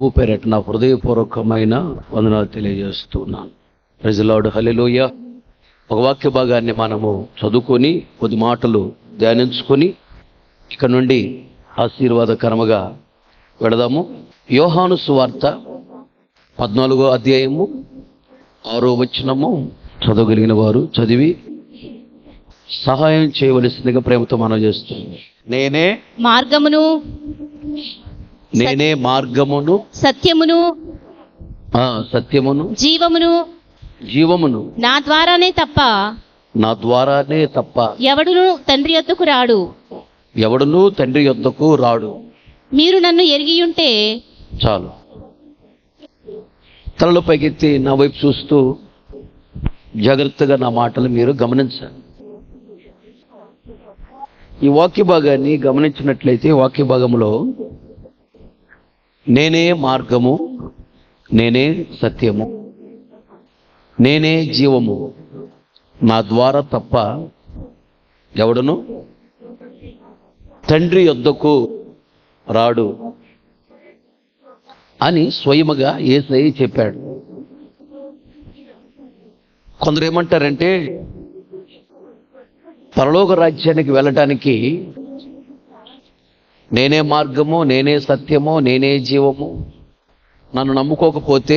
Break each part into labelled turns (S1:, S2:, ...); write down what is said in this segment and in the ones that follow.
S1: పేరట నా హృదయపూర్వకమైన వందనాలు తెలియజేస్తున్నాను. ప్రైజ్ ది లార్డ్, హల్లెలూయా. ఒక వాక్య భాగాన్ని మనము చదువుకొని కొద్ది మాటలు ధ్యానించుకొని ఇక నుండి ఆశీర్వాదకరముగా వెళదాము. యోహాను సువార్త 14వ అధ్యాయము 6వ వచనము చదవగలిగిన వారు చదివి సహాయం చేయవలసిందిగా ప్రేమతో మనం చేస్తున్నాం. నేనే మార్గమును సత్యమును జీవమును
S2: నా ద్వారానే తప్ప ఎవడును తండ్రి యొద్దకు రాడు. మీరు నన్ను ఎరిగియుంటే.
S1: చాలు. తలలో పైకెత్తి నా వైపు చూస్తూ జాగ్రత్తగా నా మాటలు మీరు గమనించాలి. ఈ వాక్య భాగాన్ని గమనించినట్లయితే వాక్య భాగంలో నేనే మార్గము, నేనే సత్యము, నేనే జీవము, నా ద్వారా తప్ప ఎవడును తండ్రి యొద్దకు రాడు అని స్వయముగా యేసయ్య చెప్పాడు. కొందరు ఏమంటారంటే పరలోక రాజ్యానికి వెళ్ళటానికి నేనే మార్గము, నేనే సత్యము, నేనే జీవము, నన్ను నమ్ముకోకపోతే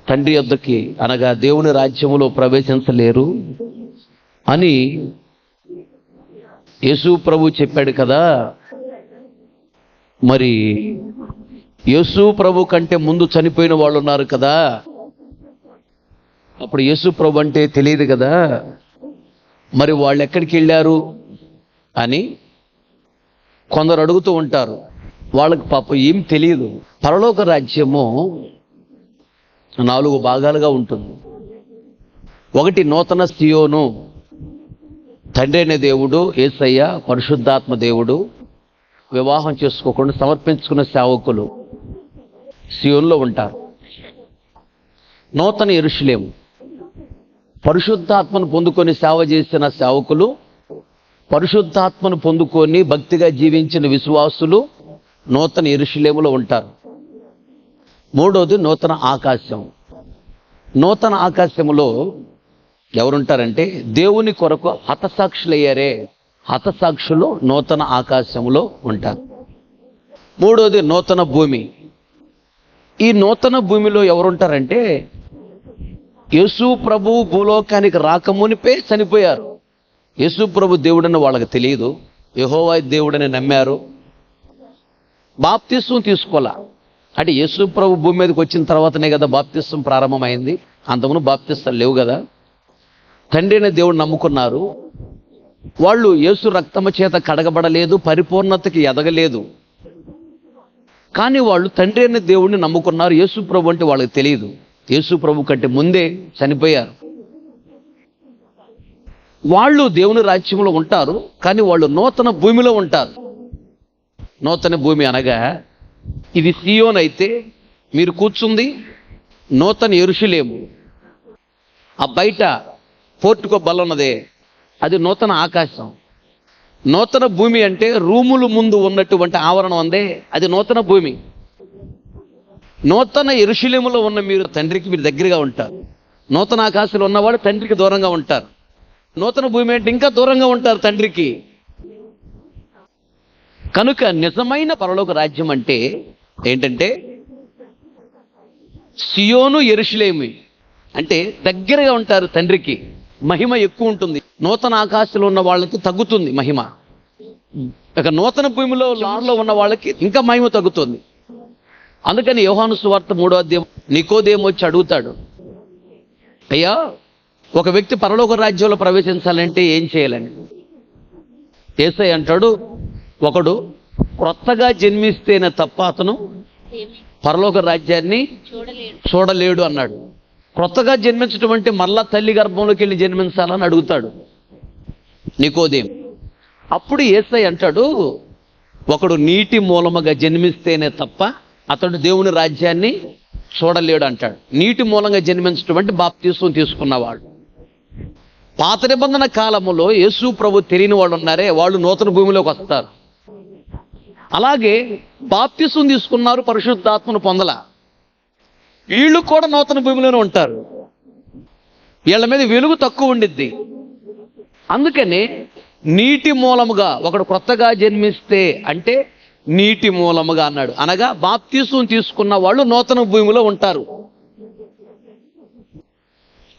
S1: తండ్రి యొద్దకి అనగా దేవుని రాజ్యములో ప్రవేశించలేరు అని యేసు ప్రభు చెప్పాడు కదా. మరి యేసు ప్రభు కంటే ముందు చనిపోయిన వాళ్ళు ఉన్నారు కదా, అప్పుడు యేసు ప్రభు అంటే తెలియదు కదా, మరి వాళ్ళు ఎక్కడికి వెళ్ళారు అని కొందరు అడుగుతూ ఉంటారు. వాళ్ళకి పాపం ఏం తెలియదు. పరలోక రాజ్యము 4 భాగాలుగా ఉంటుంది. ఒకటి నూతన సియోను, తండ్రి అయిన దేవుడు యేసయ్య పరిశుద్ధాత్మ దేవుడు వివాహం చేసుకోకుండా సమర్పించుకున్న సేవకులు సియోన్లో ఉంటారు. నూతన యెరూషలేము, పరిశుద్ధాత్మను పొందుకొని సేవ చేసిన సేవకులు, పరిశుద్ధాత్మను పొందుకొని భక్తిగా జీవించిన విశ్వాసులు నూతన యెరూషలేములో ఉంటారు. మూడోది నూతన ఆకాశం. నూతన ఆకాశములో ఎవరుంటారంటే దేవుని కొరకు హతసాక్షులయ్యారే, హతసాక్షులు నూతన ఆకాశములో ఉంటారు. మూడోది నూతన భూమి. ఈ నూతన భూమిలో ఎవరుంటారంటే యేసు ప్రభు భూలోకానికి రాకమునిపే చనిపోయారు. యేసు ప్రభు దేవుడని వాళ్ళకి తెలియదు, యెహోవా దేవుడని నమ్మారు, బాప్తిస్వం తీసుకోవాలా. అంటే యేసు ప్రభు భూమి మీదకి వచ్చిన తర్వాతనే కదా బాప్తిస్వం ప్రారంభమైంది. అంతకుముందు బాప్తిస్తాలు లేవు కదా. తండ్రి అనే దేవుడు నమ్ముకున్నారు. వాళ్ళు యేసు రక్తము చేత కడగబడలేదు, పరిపూర్ణతకి ఎదగలేదు. కానీ వాళ్ళు తండ్రి అనే దేవుడిని నమ్ముకున్నారు. యేసు ప్రభు అంటే వాళ్ళకి తెలియదు. యేసు ప్రభు కంటే ముందే చనిపోయారు. వాళ్ళు దేవుని రాజ్యంలో ఉంటారు, కానీ వాళ్ళు నూతన భూమిలో ఉంటారు. నూతన భూమి అనగా ఇది సియోన్ అయితే మీరు కూర్చుంది నూతన యెరూషలేము. ఆ బయట పోర్టుకో బల్లన్నదే అది నూతన ఆకాశం. నూతన భూమి అంటే రూములు ముందు ఉన్నటువంటి ఆవరణం అందే అది నూతన భూమి. నూతన యెరూషలేములో ఉన్న మీరు తండ్రికి మీరు దగ్గరగా ఉంటారు. నూతన ఆకాశంలో ఉన్నవాడు తండ్రికి దూరంగా ఉంటారు. నూతన భూమి అంటే ఇంకా దూరంగా ఉంటారు తండ్రికి. కనుక నిజమైన పరలోక రాజ్యం అంటే ఏంటంటే సియోను యెరూషలేము అంటే దగ్గరగా ఉంటారు తండ్రికి. మహిమ ఎక్కువ ఉంటుంది. నూతన ఆకాశంలో ఉన్న వాళ్ళకి తగ్గుతుంది మహిమ. ఇక నూతన భూమిలో లార్లో ఉన్న వాళ్ళకి ఇంకా మహిమ తగ్గుతుంది. అందుకని యోహాను సువార్త 3వ అధ్యాయం నికోదేము వచ్చి అడుగుతాడు, అయ్యా ఒక వ్యక్తి పరలోక రాజ్యంలో ప్రవేశించాలంటే ఏం చేయాలని? యేసయ్య అంటాడు, ఒకడు క్రొత్తగా జన్మిస్తేనే తప్ప అతను పరలోక రాజ్యాన్ని చూడలేడు అన్నాడు. క్రొత్తగా జన్మించడం అంటే మరలా తల్లి గర్భంలోకి వెళ్ళి జన్మించాలని అడుగుతాడు నికోదేము. అప్పుడు యేసయ్య అంటాడు, ఒకడు నీటి మూలముగా జన్మిస్తేనే తప్ప అతడు దేవుని రాజ్యాన్ని చూడలేడు అంటాడు. నీటి మూలంగా జన్మించడం అంటే బాప్తిస్వం తీసుకున్నవాడు. పాత నిబంధన కాలములో యేసు ప్రభు తెలియని వాళ్ళు ఉన్నారే, వాళ్ళు నూతన భూమిలోకి వస్తారు. అలాగే బాప్తిసం తీసుకున్నారు, పరిశుద్ధాత్మను పొందల, వీళ్ళు కూడా నూతన భూమిలోనే ఉంటారు. వీళ్ళ మీద వెలుగు తక్కువ ఉండిద్ది. అందుకని నీటి మూలముగా ఒకడు కొత్తగా జన్మిస్తే అంటే నీటి మూలముగా అన్నాడు. అనగా బాప్తిసం తీసుకున్న వాళ్ళు నూతన భూమిలో ఉంటారు.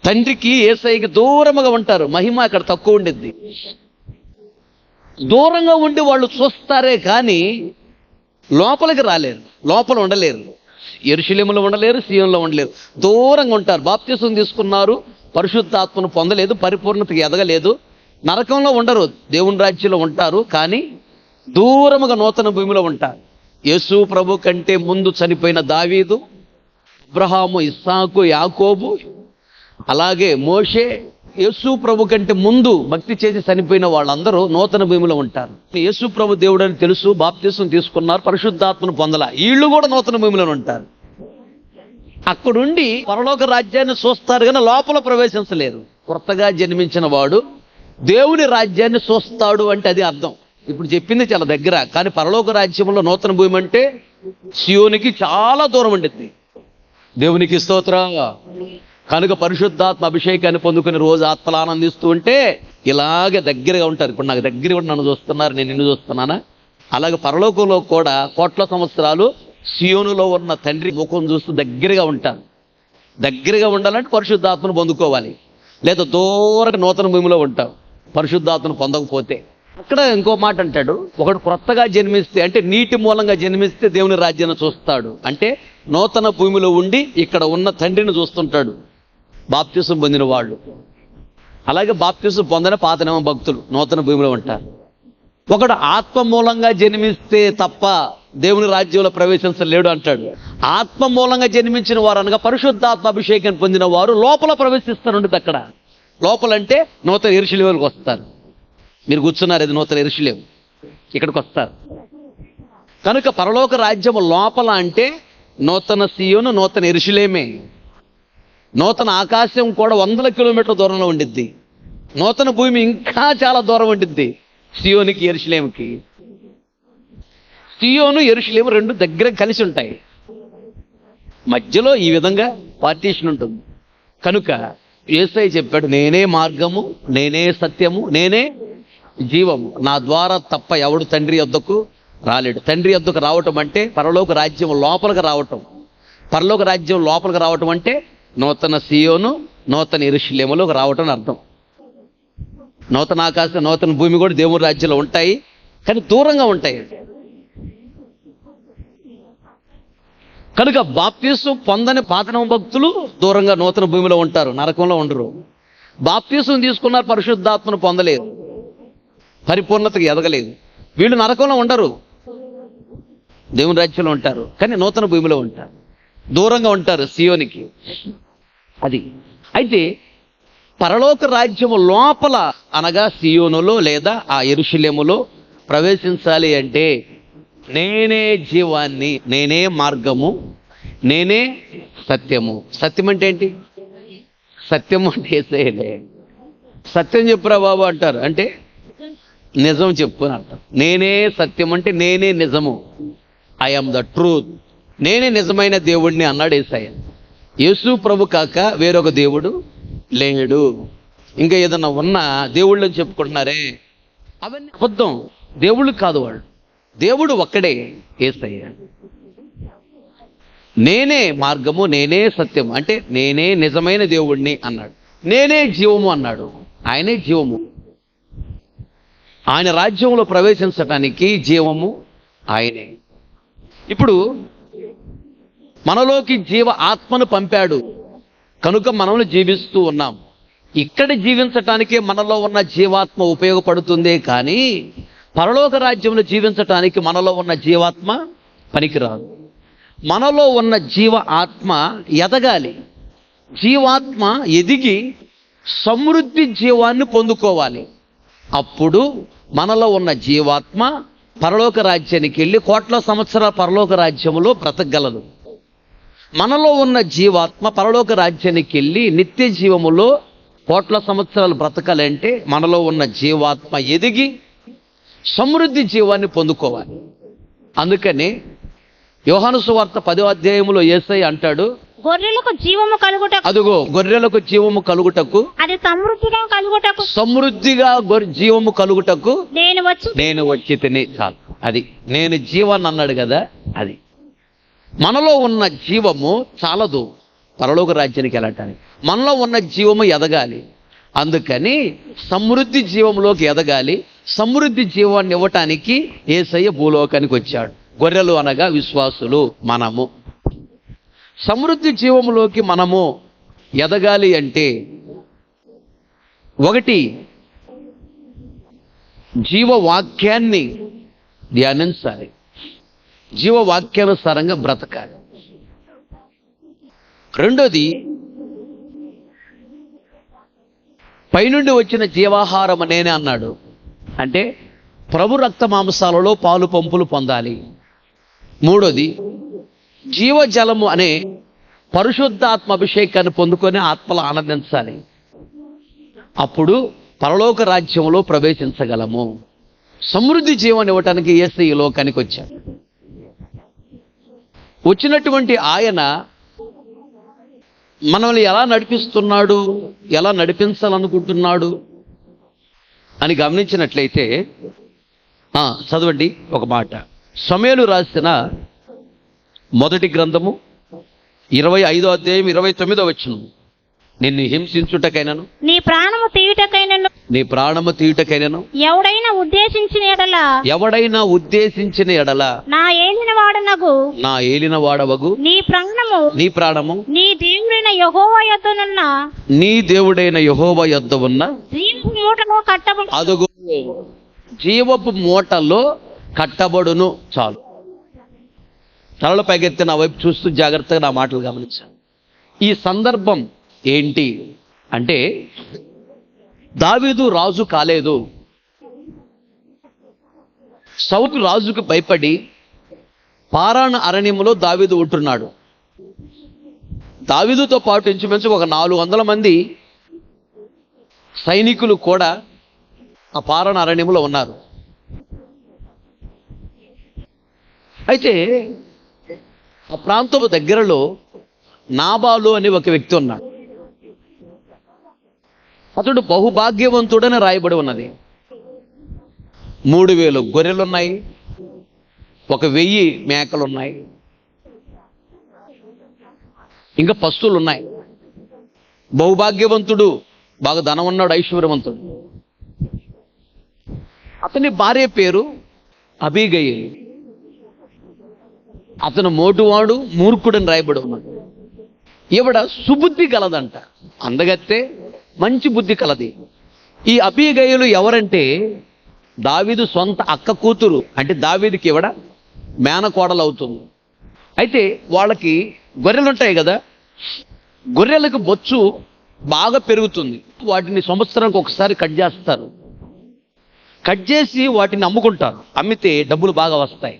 S1: తండ్రికి యేసయ్యకి దూరముగా ఉంటారు. మహిమ అక్కడ తక్కువ ఉండిద్ది. దూరంగా ఉండి వాళ్ళు చూస్తారే కానీ లోపలికి రాలేరు, లోపల ఉండలేరు. యెరూషలేములో ఉండలేరు, సీయోనులో ఉండలేరు, దూరంగా ఉంటారు. బాప్తిసం తీసుకున్నారు, పరిశుద్ధాత్మను పొందలేదు, పరిపూర్ణతకి ఎదగలేదు, నరకంలో ఉండరు, దేవుని రాజ్యంలో ఉంటారు, కానీ దూరముగా నూతన భూమిలో ఉంటారు. యేసు ప్రభు కంటే ముందు చనిపోయిన దావీదు, అబ్రహాము, ఇస్సాకు, యాకోబు, అలాగే మోషే, యేసు ప్రభు కంటే ముందు భక్తి చేసి చనిపోయిన వాళ్ళందరూ నూతన భూమిలో ఉంటారు. యేసు ప్రభు దేవుడు అని తెలుసు, బాప్తిసం తీసుకున్నారు, పరిశుద్ధాత్మను పొందల, వీళ్ళు కూడా నూతన భూమిలో ఉంటారు. అక్కడుండి పరలోక రాజ్యాన్ని చూస్తారు కానీ లోపల ప్రవేశించలేరు. కొత్తగా జన్మించిన వాడు దేవుని రాజ్యాన్ని చూస్తాడు అంటే అది అర్థం. ఇప్పుడు చెప్పింది చాలా దగ్గర, కానీ పరలోక రాజ్యంలో నూతన భూమి అంటే సియోనికి చాలా దూరం ఉండిద్ది. దేవునికి స్తోత్రం. కనుక పరిశుద్ధాత్మ అభిషేకాన్ని పొందుకుని రోజు ఆత్మలు ఆనందిస్తూ ఉంటే ఇలాగే దగ్గరగా ఉంటారు. ఇప్పుడు నాకు దగ్గర కూడా నన్ను చూస్తున్నారు, నేను నిన్ను చూస్తున్నానా? అలాగే పరలోకంలో కూడా కోట్ల సంవత్సరాలు సియోనులో ఉన్న తండ్రి ముఖం చూస్తూ దగ్గరగా ఉంటారు. దగ్గరగా ఉండాలంటే పరిశుద్ధాత్మను పొందుకోవాలి, లేదా దూరంగా నూతన భూమిలో ఉంటావు పరిశుద్ధాత్మను పొందకపోతే. అక్కడ ఇంకో మాట అంటాడు, ఒకడు కొత్తగా జన్మిస్తే అంటే నీటి మూలంగా జన్మిస్తే దేవుని రాజ్యాన్ని చూస్తాడు అంటే నూతన భూమిలో ఉండి ఇక్కడ ఉన్న తండ్రిని చూస్తుంటాడు బాప్తిసం పొందిన వాళ్ళు. అలాగే బాప్తిసం పొందిన పాతనేమో భక్తులు నూతన భూమిలో ఉంటారు. ఒకడు ఆత్మ మూలంగా జన్మిస్తే తప్ప దేవుని రాజ్యంలో ప్రవేశించలేడు అంటాడు. ఆత్మ మూలంగా జన్మించిన వారు అనగా పరిశుద్ధాత్మ అభిషేకం పొందిన వారు లోపల ప్రవేశిస్తారుండదు. అక్కడ లోపలంటే నూతన యెరూషలేముకి వస్తారు. మీరు కూర్చున్నారు, ఇది నూతన యెరూషలేము, ఇక్కడికి వస్తారు. కనుక పరలోక రాజ్యము లోపల అంటే నూతన సీయోను, నూతన యెరూషలేమే. నూతన ఆకాశం కూడా 100 కిలోమీటర్ల దూరంలో ఉండిద్ది. నూతన భూమి ఇంకా చాలా దూరం ఉండిద్ది సియోనికి, యెరూషలేముకి. సియోను, యెరూషలేము రెండు దగ్గర కలిసి ఉంటాయి. మధ్యలో ఈ విధంగా పార్టీషన్ ఉంటుంది. కనుక యేసయ్య చెప్పాడు, నేనే మార్గము, నేనే సత్యము, నేనే జీవము, నా ద్వారా తప్ప ఎవడు తండ్రి యొద్దకు రాలేడు. తండ్రి యొద్దకు రావటం అంటే పరలోక రాజ్యం లోపలికి రావటం. పరలోక రాజ్యం లోపలికి రావటం అంటే నూతన సియోను, నూతన యెరూషలేములోకి రావటం అర్థం. నూతన ఆకాశం, నూతన భూమి కూడా దేవుని రాజ్యంలో ఉంటాయి, కానీ దూరంగా ఉంటాయి. కనుక బాప్తిసం పొందని పాతన భక్తులు దూరంగా నూతన భూమిలో ఉంటారు, నరకంలో ఉండరు. బాప్తిసం తీసుకున్నారు, పరిశుద్ధాత్మను పొందలేరు, పరిపూర్ణతకు ఎదగలేదు. వీళ్ళు నరకంలో ఉండరు, దేవుని రాజ్యంలో ఉంటారు, కానీ నూతన భూమిలో ఉంటారు, దూరంగా ఉంటారు సియోనికి. అది అయితే పరలోక రాజ్యము లోపల అనగా సియోనులో లేదా ఆ యెరూషలేములో ప్రవేశించాలి అంటే నేనే జీవాన్ని, నేనే మార్గము, నేనే సత్యము. సత్యం అంటే ఏంటి? సత్యము అంటే యేసయ్యలే. సత్యం చెప్పురా బాబు అంటారు, అంటే నిజం చెప్పు అని అర్థం. నేనే సత్యం అంటే నేనే నిజము, ఐ ఆమ్ ద ట్రూత్, నేనే నిజమైన దేవుడిని అన్నాడు యేసయ్య. యేసు ప్రభు కాక వేరొక దేవుడు లేడు. ఇంకా ఏదన్నా ఉన్నా దేవుళ్ళని చెప్పుకుంటున్నారే, అవన్నీ అబద్ధం, దేవుళ్ళు కాదు వాళ్ళు. దేవుడు ఒక్కడే, యేసయ్య. నేనే మార్గము, నేనే సత్యము అంటే నేనే నిజమైన దేవుడిని అన్నాడు. నేనే జీవము అన్నాడు, ఆయనే జీవము. ఆయన రాజ్యంలో ప్రవేశించటానికి జీవము ఆయనే. ఇప్పుడు మనలోకి జీవ ఆత్మను పంపాడు కనుక మనల్ని జీవిస్తూ ఉన్నాం. ఇక్కడ జీవించటానికే మనలో ఉన్న జీవాత్మ ఉపయోగపడుతుందే కానీ పరలోక రాజ్యంలో జీవించటానికి మనలో ఉన్న జీవాత్మ పనికిరాదు. మనలో ఉన్న జీవ ఆత్మ ఎదగాలి. జీవాత్మ ఎదిగి సమృద్ధి జీవాన్ని పొందుకోవాలి. అప్పుడు మనలో ఉన్న జీవాత్మ పరలోక రాజ్యానికి వెళ్ళి కోట్ల సంవత్సరాల పరలోక రాజ్యంలో బ్రతకగలదు. మనలో ఉన్న జీవాత్మ పరలోక రాజ్యానికి వెళ్ళి నిత్య జీవములో కోట్ల సంవత్సరాలు బ్రతకాలంటే మనలో ఉన్న జీవాత్మ ఎదిగి సమృద్ధి జీవాన్ని పొందుకోవాలి. అందుకని యోహాను సువార్త 10వ అధ్యాయంలో యేసయ్య అంటాడు,
S2: గొర్రెలకు జీవము కలుగుటకు,
S1: అదుగో గొర్రెలకు జీవము కలుగుటకు,
S2: అది సమృద్ధిగా కలుగుటకు
S1: సమృద్ధిగా జీవము కలుగుటకు
S2: నేను
S1: వచ్చి తిని. చాలు, అది నేను జీవాన్ని అన్నాడు కదా, అది మనలో ఉన్న జీవము చాలదు పరలోక రాజ్యానికి వెళ్ళటానికి. మనలో ఉన్న జీవము ఎదగాలి. అందుకని సమృద్ధి జీవంలోకి ఎదగాలి. సమృద్ధి జీవాన్ని ఇవ్వటానికి యేసయ్య భూలోకానికి వచ్చాడు. గొర్రెలు అనగా విశ్వాసులు మనము. సమృద్ధి జీవంలోకి మనము ఎదగాలి అంటే ఒకటి, జీవవాక్యాన్ని ధ్యానించాలి, జీవవాక్యానుసారంగా బ్రతకాలి. రెండోది, పైనుండి వచ్చిన జీవాహారం నేనే అన్నాడు. అంటే ప్రభు రక్త మాంసాలలో పాలు పంపులు పొందాలి. మూడోది, జీవజలము అనే పరిశుద్ధాత్మ అభిషేకాన్ని పొందుకొని ఆత్మలు ఆనందించాలి. అప్పుడు పరలోక రాజ్యంలో ప్రవేశించగలము. సమృద్ధి జీవాన్ని ఇవ్వటానికి యేసయ్య ఈ లోకానికి వచ్చాడు. వచ్చినటువంటి ఆయన మనల్ని ఎలా నడిపిస్తున్నాడు, ఎలా నడిపించాలనుకుంటున్నాడు అని గమనించినట్లయితే చదవండి ఒక మాట. సమూయేలు రాసిన మొదటి గ్రంథము 25వ అధ్యాయం 29వ వచనం. నిన్ను హింసించుటకైనను,
S2: నీ ప్రాణము
S1: తీయుటకైనను
S2: ఎవడైనా ఉద్దేశించిన ఎడల నా ఏలిన వాడవగు నీ ప్రాణము నీ దేవుడైన యెహోవా యొద్ద ఉన్న అదుగో జీవపు మూటలో కట్టబడును. చాలు. తలల పైకెత్తి నా వైపు చూస్తూ జాగ్రత్తగా నా మాటలు గమనించాను. ఈ సందర్భం ఏంటి అంటే, దావీదు రాజు కాలేదు. సౌలు రాజుకు భయపడి పారాను అరణ్యములో దావీదు ఉంటున్నాడు. దావీదుతో పాటు ఇంచుమించు ఒక 400 మంది సైనికులు కూడా ఆ పారాను అరణ్యములో ఉన్నారు. అయితే ఆ ప్రాంతపు దగ్గరలో నాబాలు అనే ఒక వ్యక్తి ఉన్నాడు. అతడు బహుభాగ్యవంతుడని రాయబడి ఉన్నది. 3000 గొర్రెలున్నాయి, 1000 మేకలున్నాయి, ఇంకా పశువులు ఉన్నాయి. బహుభాగ్యవంతుడు, బాగా ధనం ఉన్నాడు, ఐశ్వర్యవంతుడు. అతని భార్య పేరు అబీగయీలు. అతను మోటువాడు, మూర్ఖుడని రాయబడి ఉన్నాడు. ఈవిడ సుబుద్ధి కలదంట, అందగత్తే, మంచి బుద్ధి కలది. ఈ అబీగయీలు ఎవరంటే దావీదు సొంత అక్క కూతురు. అంటే దావీదుకి ఈవిడ మేనకోడలు అవుతుంది. అయితే వాళ్ళకి గొర్రెలు ఉంటాయి కదా, గొర్రెలకు బొచ్చు బాగా పెరుగుతుంది. వాటిని సంవత్సరానికి ఒకసారి కట్ చేస్తారు. కట్ చేసి వాటిని అమ్ముకుంటారు. అమ్మితే డబ్బులు బాగా వస్తాయి.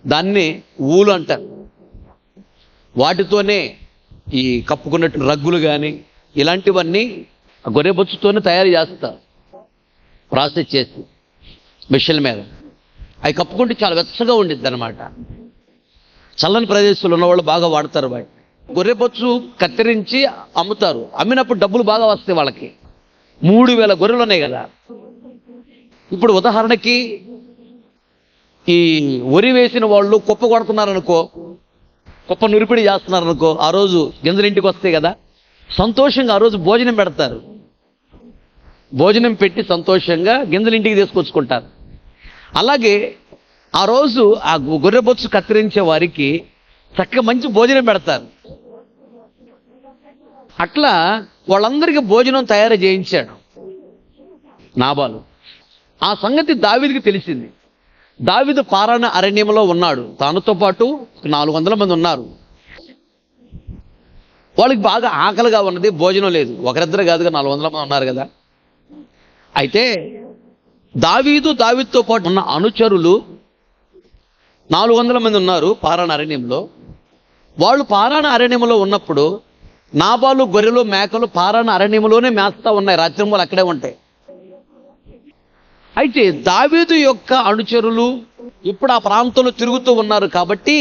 S2: దాన్ని ఊలు అంటారు. వాటితోనే ఈ కప్పుకున్నట్టు రగ్గులు కానీ ఇలాంటివన్నీ గొర్రె బొచ్చుతోనే తయారు చేస్తారు. ప్రాసెస్ చేసి మిషన్ల మీద అవి కప్పుకుంటే చాలా వెచ్చగా ఉండిద్ది అనమాట. చల్లని ప్రదేశంలో ఉన్నవాళ్ళు బాగా వాడతారు. వాటి గొర్రె బొచ్చు కత్తిరించి అమ్ముతారు. అమ్మినప్పుడు డబ్బులు బాగా వస్తాయి వాళ్ళకి. 3000 గొర్రెలు ఉన్నాయి కదా. ఇప్పుడు ఉదాహరణకి ఈ వరి వేసిన వాళ్ళు కుప్ప కొడుతున్నారనుకో, కుప్ప నురిపిడి చేస్తున్నారనుకో, ఆ రోజు గింజలు ఇంటికి వస్తాయి కదా, సంతోషంగా ఆ రోజు భోజనం పెడతారు. భోజనం పెట్టి సంతోషంగా గింజలు ఇంటికి తీసుకొచ్చుకుంటారు. అలాగే ఆ రోజు ఆ గొర్రెబొచ్చు కత్తిరించే వారికి చక్కగా మంచి భోజనం పెడతారు. అట్లా వాళ్ళందరికీ భోజనం తయారు చేయించాడు నాబాలు. ఆ సంగతి దావీదుకి తెలిసింది. దావీదు పారాను అరణ్యంలో ఉన్నాడు. తానుతో పాటు 400 మంది ఉన్నారు. వాళ్ళకి బాగా ఆకలిగా ఉన్నది, భోజనం లేదు. ఒకరిద్దరు కాదుగా 400 మంది ఉన్నారు కదా. అయితే దావీదుతో పాటు ఉన్న అనుచరులు 400 మంది ఉన్నారు పారాను అరణ్యంలో. వాళ్ళు పారాను అరణ్యంలో ఉన్నప్పుడు నాబాలు గొర్రెలు మేకలు పారాను అరణ్యంలోనే మేస్తా ఉన్నాయి. రాత్రింబలు అక్కడే ఉంటాయి. అయితే దావీదు యొక్క అనుచరులు ఇప్పుడు ఆ ప్రాంతంలో తిరుగుతూ ఉన్నారు కాబట్టి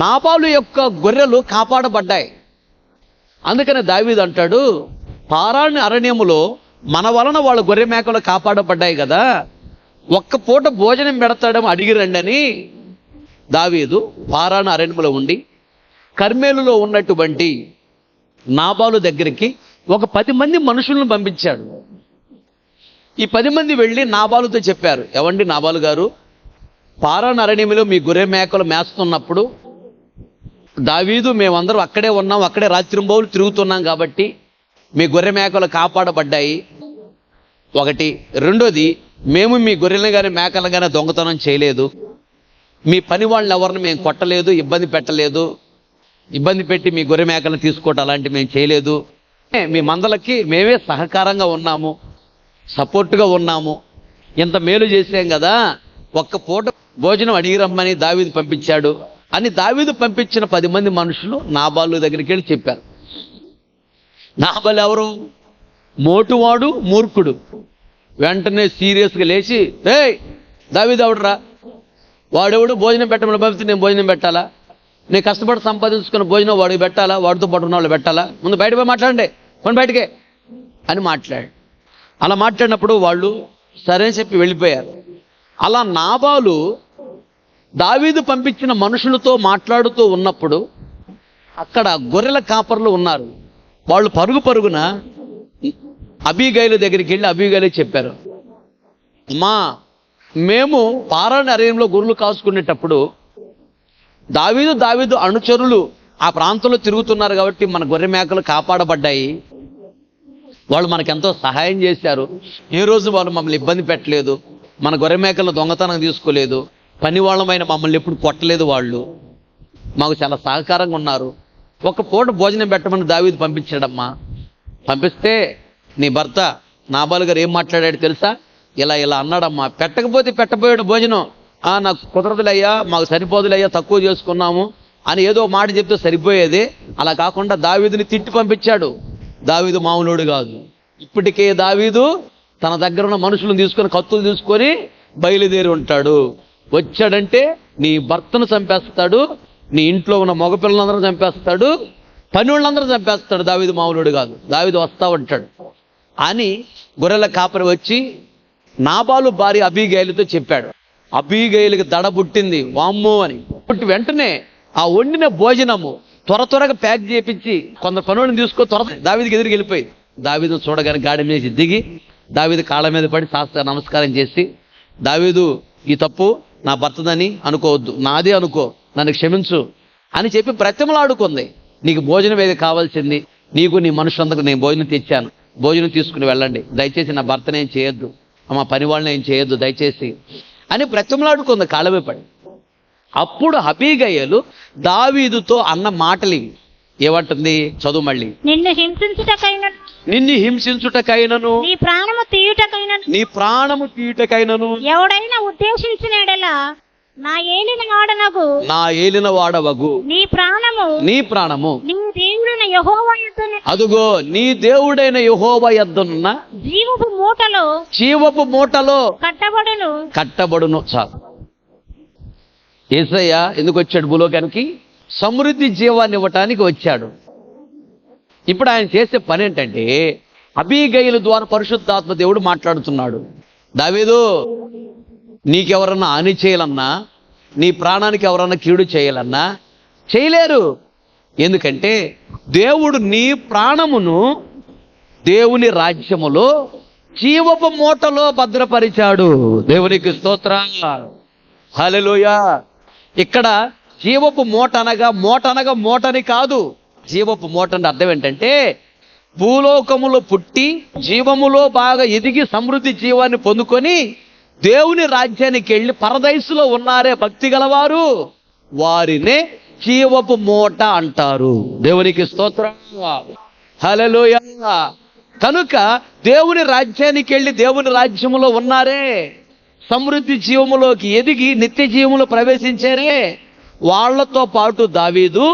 S2: నాబాలు యొక్క గొర్రెలు కాపాడబడ్డాయి. అందుకని దావీదు అంటాడు, పారాని అరణ్యములో మన వలన వాళ్ళ గొర్రె మేకలు కాపాడబడ్డాయి కదా, ఒక్క పూట భోజనం పెడతాడేమో అడిగిరండి అని దావీదు పారాని అరణ్యములో ఉండి కర్మేలులో ఉన్నటువంటి నాబాలు దగ్గరికి ఒక 10 మంది మనుషులను పంపించాడు. ఈ 10 మంది వెళ్ళి నాబాలుతో చెప్పారు, ఎవండి నాబాలు గారు, పారాని అరణ్యములో మీ గొర్రె మేకలు మేస్తున్నప్పుడు దావీదు మేమందరం అక్కడే ఉన్నాం, అక్కడే రాత్రింబౌలు తిరుగుతున్నాం కాబట్టి మీ గొర్రె మేకలు కాపాడబడ్డాయి. ఒకటి. రెండోది, మేము మీ గొర్రెలను కానీ మేకలను కానీ దొంగతనం చేయలేదు, మీ పని వాళ్ళని ఎవరిని మేము కొట్టలేదు, ఇబ్బంది పెట్టలేదు, ఇబ్బంది పెట్టి మీ గొర్రె మేకలను తీసుకోవటం అలాంటివి మేము చేయలేదు, మీ మందలకి మేమే సహకారంగా ఉన్నాము, సపోర్ట్గా ఉన్నాము, ఇంత మేలు చేసాం కదా, ఒక్క పూట భోజనం అడిగి రమ్మని దావీదు పంపించాడు అని దావీదు పంపించిన 10 మంది మనుషులు నాబాలు దగ్గరికి వెళ్ళి చెప్పారు. నాబాలు ఎవరు? మోటువాడు, మూర్ఖుడు. వెంటనే సీరియస్గా లేచి, ఏయ్ దావీదు ఎవడురా, వాడెవడు భోజనం పెట్టమని పంపిస్తే నేను భోజనం పెట్టాలా, నేను కష్టపడి సంపాదించుకున్న భోజనం వాడికి పెట్టాలా, వాడితో పాటు ఉన్న వాళ్ళు పెట్టాలా, ముందు బయట పోయి మాట్లాడండి, కొన్ని బయటకే అని మాట్లాడు. అలా మాట్లాడినప్పుడు వాళ్ళు సరే అని చెప్పి వెళ్ళిపోయారు. అలా నాబాలు దావీదు పంపించిన మనుషులతో మాట్లాడుతూ ఉన్నప్పుడు అక్కడ గొర్రెల కాపర్లు ఉన్నారు. వాళ్ళు పరుగు పరుగున అబీగైలు దగ్గరికి వెళ్ళి అబీగైలు చెప్పారు, అమ్మా మేము పారాని అరణ్యంలో గొర్రెలు కాసుకునేటప్పుడు దావీదు అనుచరులు ఆ ప్రాంతంలో తిరుగుతున్నారు కాబట్టి మన గొర్రె మేకలు కాపాడబడ్డాయి, వాళ్ళు మనకెంతో సహాయం చేశారు, ఏ రోజు వాళ్ళు మమ్మల్ని ఇబ్బంది పెట్టలేదు, మన గొర్రె మేకలను దొంగతనం తీసుకోలేదు, పని వాళ్ళమైన మమ్మల్ని ఎప్పుడు కొట్టలేదు, వాళ్ళు మాకు చాలా సహకారంగా ఉన్నారు, ఒక పూట భోజనం పెట్టమని దావీదు పంపించాడమ్మా. పంపిస్తే నీ భర్త నాబాలు గారు ఏం మాట్లాడాడు తెలుసా, ఇలా అన్నాడమ్మా, పెట్టకపోతే పెట్టబోయాడు భోజనం, నాకు కుదరదులయ్యా, మాకు సరిపోదులయ్యా, తక్కువ చేసుకున్నాము అని ఏదో మాట చెప్తే సరిపోయేది, అలా కాకుండా దావీదుని తిట్టి పంపించాడు. దావీదు మామూలుడు కాదు. ఇప్పటికే దావీదు తన దగ్గర ఉన్న మనుషులను తీసుకొని కత్తులు తీసుకొని బయలుదేరి ఉంటాడు. వచ్చాడంటే నీ భర్తను చంపేస్తాడు, నీ ఇంట్లో ఉన్న మగపిల్లలందరూ చంపేస్తాడు, పని వాళ్ళందరూ చంపేస్తాడు. దావీదు మామూలుడు కాదు, దావీదు వస్తా ఉంటాడు అని గొర్రెల కాపరి వచ్చి నాబాలు భార్య అబీగైలుతో చెప్పాడు. అబీగైలుకి దడ పుట్టింది, వామ్మో అని. పుట్టి వెంటనే ఆ వండిన భోజనము త్వరగా ప్యాక్ చేయించి కొందరు పనులను తీసుకో దావీదుకి ఎదురుకి వెళ్ళిపోయింది. దావీదు చూడగానే గాడి మీద దిగి దావీదు కాళ్ళ మీద పడి శాస్త్ర నమస్కారం చేసి, దావీదు ఈ తప్పు నా భర్తదని అనుకోవద్దు, నాదే అనుకో, నన్ను క్షమించు అని చెప్పి బ్రతిమలాడుకుంది. నీకు భోజనం ఏది కావాల్సింది, నీకు నీ మనుషులందరికీ నేను భోజనం తెచ్చాను, భోజనం తీసుకుని వెళ్ళండి, దయచేసి నా భర్తను ఏం చేయొద్దు, మా పని వాళ్ళని ఏం చేయొద్దు దయచేసి అని బ్రతిమలాడుకుంది కాళ్ళమే పడి. అప్పుడు అబీగయలు దావీదుతో అన్న మాటలు ఏమంటుంది చదువు మళ్ళీ.
S3: నిన్ను
S2: హింసించుటకైనను నీ ప్రాణము తీయుటకైనను
S3: ఎవడైనా ఉద్దేశించిన ఎడల నా
S2: ఏలిన వాడవగు
S3: నీ ప్రాణము
S2: నీ దేవుడైన యెహోవా యొద్దను అదుగో నీ దేవుడైన యెహోవా యొద్దనున్న జీవపు మూటలో కట్టబడును. చాలు. యేసయ్య ఎందుకు వచ్చాడు భూలోకానికి? సమృద్ధి జీవాన్ని ఇవ్వటానికి వచ్చాడు. ఇప్పుడు ఆయన చేసే పని ఏంటంటే అబీగైలు ద్వారా పరిశుద్ధాత్మ దేవుడు మాట్లాడుతున్నాడు. దావీదు, నీకెవరన్నా హాని చేయాలన్నా, నీ ప్రాణానికి ఎవరన్నా కీడు చేయాలన్నా చేయలేరు. ఎందుకంటే దేవుడు నీ ప్రాణమును దేవుని రాజ్యములో జీవపు మూటలో భద్రపరిచాడు. దేవునికి స్తోత్రం, హల్లెలూయా. ఇక్కడ జీవపు మూట అనగా మూటని కాదు. జీవపు మూట అంటే అర్థం ఏంటంటే భూలోకములో పుట్టి జీవములో బాగా ఎదిగి సమృద్ధి జీవాన్ని పొందుకొని దేవుని రాజ్యానికి వెళ్ళి పరదైసులో ఉన్నారే భక్తి గలవారు, వారినే జీవపు మూట అంటారు. దేవునికి స్తోత్రం, హల్లెలూయా. కనుక దేవుని రాజ్యానికి వెళ్ళి దేవుని రాజ్యములో ఉన్నారే, సమృద్ధి జీవములోకి ఎదిగి నిత్య జీవములో ప్రవేశించారే, వాళ్లతో పాటు దావీదు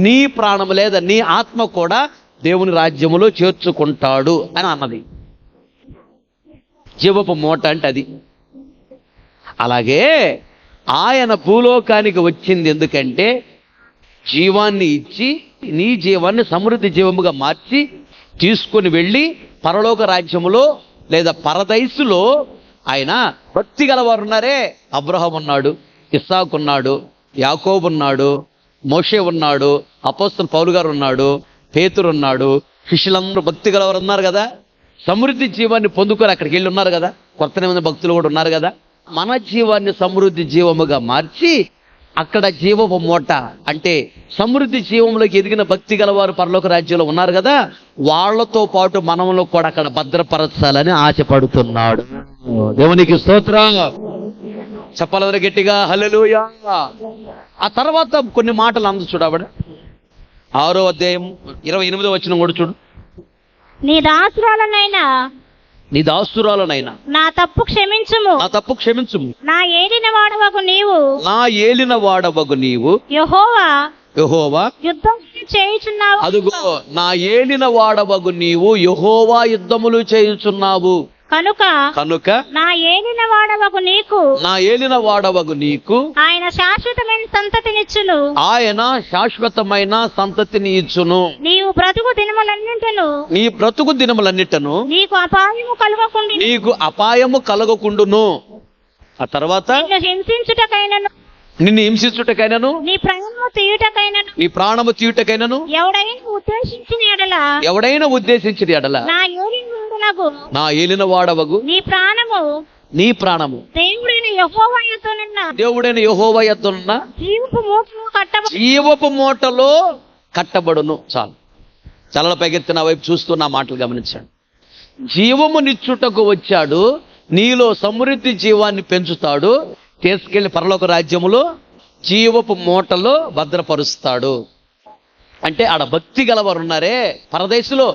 S2: నీ ప్రాణము లేదా నీ ఆత్మ కూడా దేవుని రాజ్యములో చేర్చుకుంటాడు అని అన్నది. జీవపు మూట అంటే అది. అలాగే ఆయన భూలోకానికి వచ్చింది ఎందుకంటే జీవాన్ని ఇచ్చి నీ జీవాన్ని సమృద్ధి జీవముగా మార్చి తీసుకొని వెళ్ళి పరలోక రాజ్యములో లేదా పరదైసులో ఆయన భక్తి గలవారు ఉన్నారే. అబ్రహాం ఉన్నాడు, ఇస్సాకు ఉన్నాడు, యాకోబు ఉన్నాడు, మోషే ఉన్నాడు, అపోస్తలుడు పౌలు గారు ఉన్నాడు, పేతురు ఉన్నాడు, శిష్యులందరూ భక్తి గలవారు ఉన్నారు కదా. సమృద్ధి జీవాన్ని పొందుకొని అక్కడికి వెళ్ళి ఉన్నారు కదా. కొత్త నిబంధన భక్తులు కూడా ఉన్నారు కదా. మన జీవాన్ని సమృద్ధి జీవముగా మార్చి అక్కడ జీవపు మూట అంటే సమృద్ధి జీవంలోకి ఎదిగిన భక్తి గలవారు పరలోక రాజ్యంలో ఉన్నారు కదా. వాళ్లతో పాటు మనములో కూడా అక్కడ భద్రపరచాలని ఆశపడుతున్నాడు. దేవునికి స్తోత్రం. చెప్పాలి గట్టిగా హల్లెలూయా. ఆ తర్వాత కొన్ని మాటలు అందు చూడబడ 6వ అధ్యాయం 28వ వచనం కూడా చూడు.
S3: నీ దాసురాలనైనా
S2: నీ దాసురాలనైనా
S3: నా తప్పు క్షమించుము,
S2: నా తప్పు క్షమించుము,
S3: నా ఏలిన వాడవకు నీవు,
S2: నా ఏలిన వాడవగు నీవు
S3: యెహోవా
S2: యెహోవా
S3: యుద్ధం చేయుచున్నావు.
S2: అదుగో నా ఏలిన వాడవగు నీవు యెహోవా యుద్ధములు చేయుచున్నావు
S3: కనుక
S2: కనుక
S3: నా ఏలిన వాడవకు నీకు,
S2: నా ఏలిన వాడవగు నీకు
S3: ఆయన శాశ్వతమైన సంతతినిచ్చును,
S2: ఆయన శాశ్వతమైన సంతతిని ఇచ్చును.
S3: నీవు బ్రతుకు దినములన్నింటిను
S2: నీ బ్రతుకు దినములన్నిటను
S3: నీకు అపాయము కలగకుండా
S2: నీకు అపాయము కలగకుండును. ఆ తర్వాత
S3: నిన్ను హింసించుటకైనను
S2: నిన్ను హింసించుటకైనను
S3: నీ ప్రాణము తీయుటకైనను
S2: నీ ప్రాణము తీయుటకైనను
S3: ఎవడైనా ఉద్దేశించిన ఎడల
S2: ఎవడైనా ఉద్దేశించిన ఎడల
S3: నా ఏలిన వాడనగు
S2: నా ఏలిన వాడవగు
S3: నీ ప్రాణము
S2: నీ ప్రాణము
S3: దేవుడైన యెహోవా యొద్దనున్న
S2: దేవుడైన యెహోవా యొద్దనున్న
S3: జీవపు మూటలో కట్టబడి
S2: జీవపు మూటలో కట్టబడును. చాలు. చలల పైకెత్తిన వైపు చూస్తూ నా మాటలు గమనించాడు. జీవమునిచ్చుటకు వచ్చాడు, నీలో సమృద్ధి జీవాన్ని పెంచుతాడు, తీసుకెళ్లి పరలోక రాజ్యములో జీవపు మూటలో భద్రపరుస్తాడు. అంటే ఆడ భక్తి గలవారు ఉన్నారే పరదేశులో,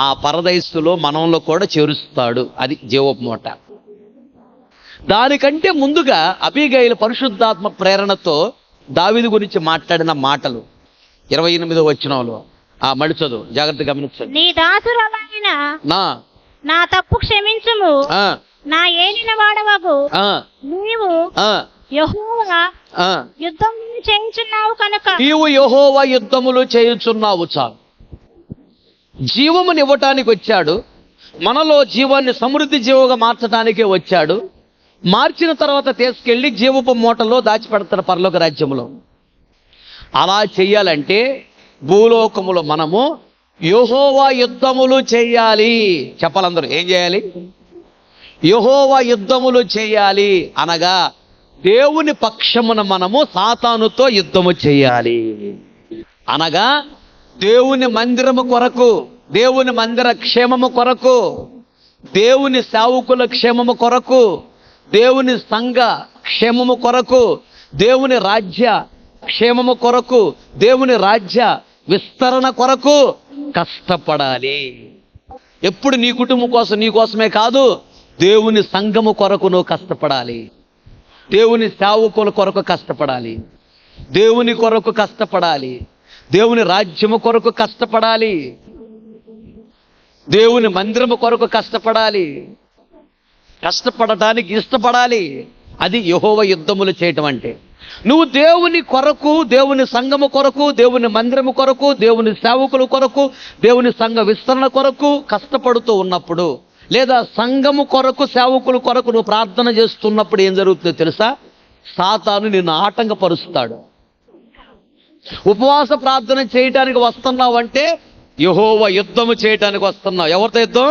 S2: ఆ పరదేశులో మనంలో కూడా చేరుస్తాడు. అది జీవపు మూట. దానికంటే ముందుగా అబీగయిలు పరిశుద్ధాత్మ ప్రేరణతో దావీదు గురించి మాట్లాడిన మాటలు 28వ వచనంలో మళ్ళీ చదువు, జాగ్రత్తగా గమనించండి.
S3: నీ దాసురాలైన
S2: నా
S3: నా తప్పు క్షమించుము,
S2: ఆ,
S3: నా ఏలిన వాడవగు
S2: ఆ,
S3: నీవు
S2: ఆ,
S3: యెహోవా
S2: ఆ.
S3: యుద్ధం చేయించున్నావు కనుక
S2: నీవు యెహోవా యుద్ధములు చేయుచున్నావు. చాలు. జీవమునివ్వటానికి వచ్చాడు, మనలో జీవాన్ని సమృద్ధి జీవగా మార్చడానికే వచ్చాడు. మార్చిన తర్వాత తీసుకెళ్లి జీవపు మూటలో దాచిపెడతాడు పరలోక రాజ్యంలో. అలా చెయ్యాలంటే భూలోకములో మనము యెహోవా యుద్ధములు చేయాలి. చెప్పాలందరూ ఏం చేయాలి? యెహోవా యుద్ధములు చేయాలి అనగా దేవుని పక్షమున మనము సాతానుతో యుద్ధము చేయాలి. అనగా దేవుని మందిరము కొరకు, దేవుని మందిర క్షేమము కొరకు, దేవుని సేవకుల క్షేమము కొరకు, దేవుని సంఘ క్షేమము కొరకు, దేవుని రాజ్య క్షేమము కొరకు, దేవుని రాజ్య విస్తరణ కొరకు కష్టపడాలి. ఎప్పుడు నీ కుటుంబం కోసం, నీ కోసమే కాదు, దేవుని సంఘము కొరకు నువ్వు కష్టపడాలి. దేవుని సేవకుల కొరకు కష్టపడాలి, దేవుని కొరకు కష్టపడాలి, దేవుని రాజ్యము కొరకు కష్టపడాలి, దేవుని మందిరము కొరకు కష్టపడాలి, కష్టపడటానికి ఇష్టపడాలి. అది యెహోవా యుద్ధములు చేయటం అంటే. నువ్వు దేవుని కొరకు, దేవుని సంఘము కొరకు, దేవుని మందిరము కొరకు, దేవుని సేవకుల కొరకు, దేవుని సంఘ విస్తరణ కొరకు కష్టపడుతూ ఉన్నప్పుడు, లేదా సంఘము కొరకు, సేవకుల కొరకు నువ్వు ప్రార్థన చేస్తున్నప్పుడు ఏం జరుగుతుందో తెలుసా? సాతాను నిన్ను ఆటంకపరుస్తాడు. ఉపవాస ప్రార్థన చేయటానికి వస్తున్నావు అంటే యెహోవా యుద్ధము చేయటానికి వస్తున్నావు. ఎవరితో యుద్ధం?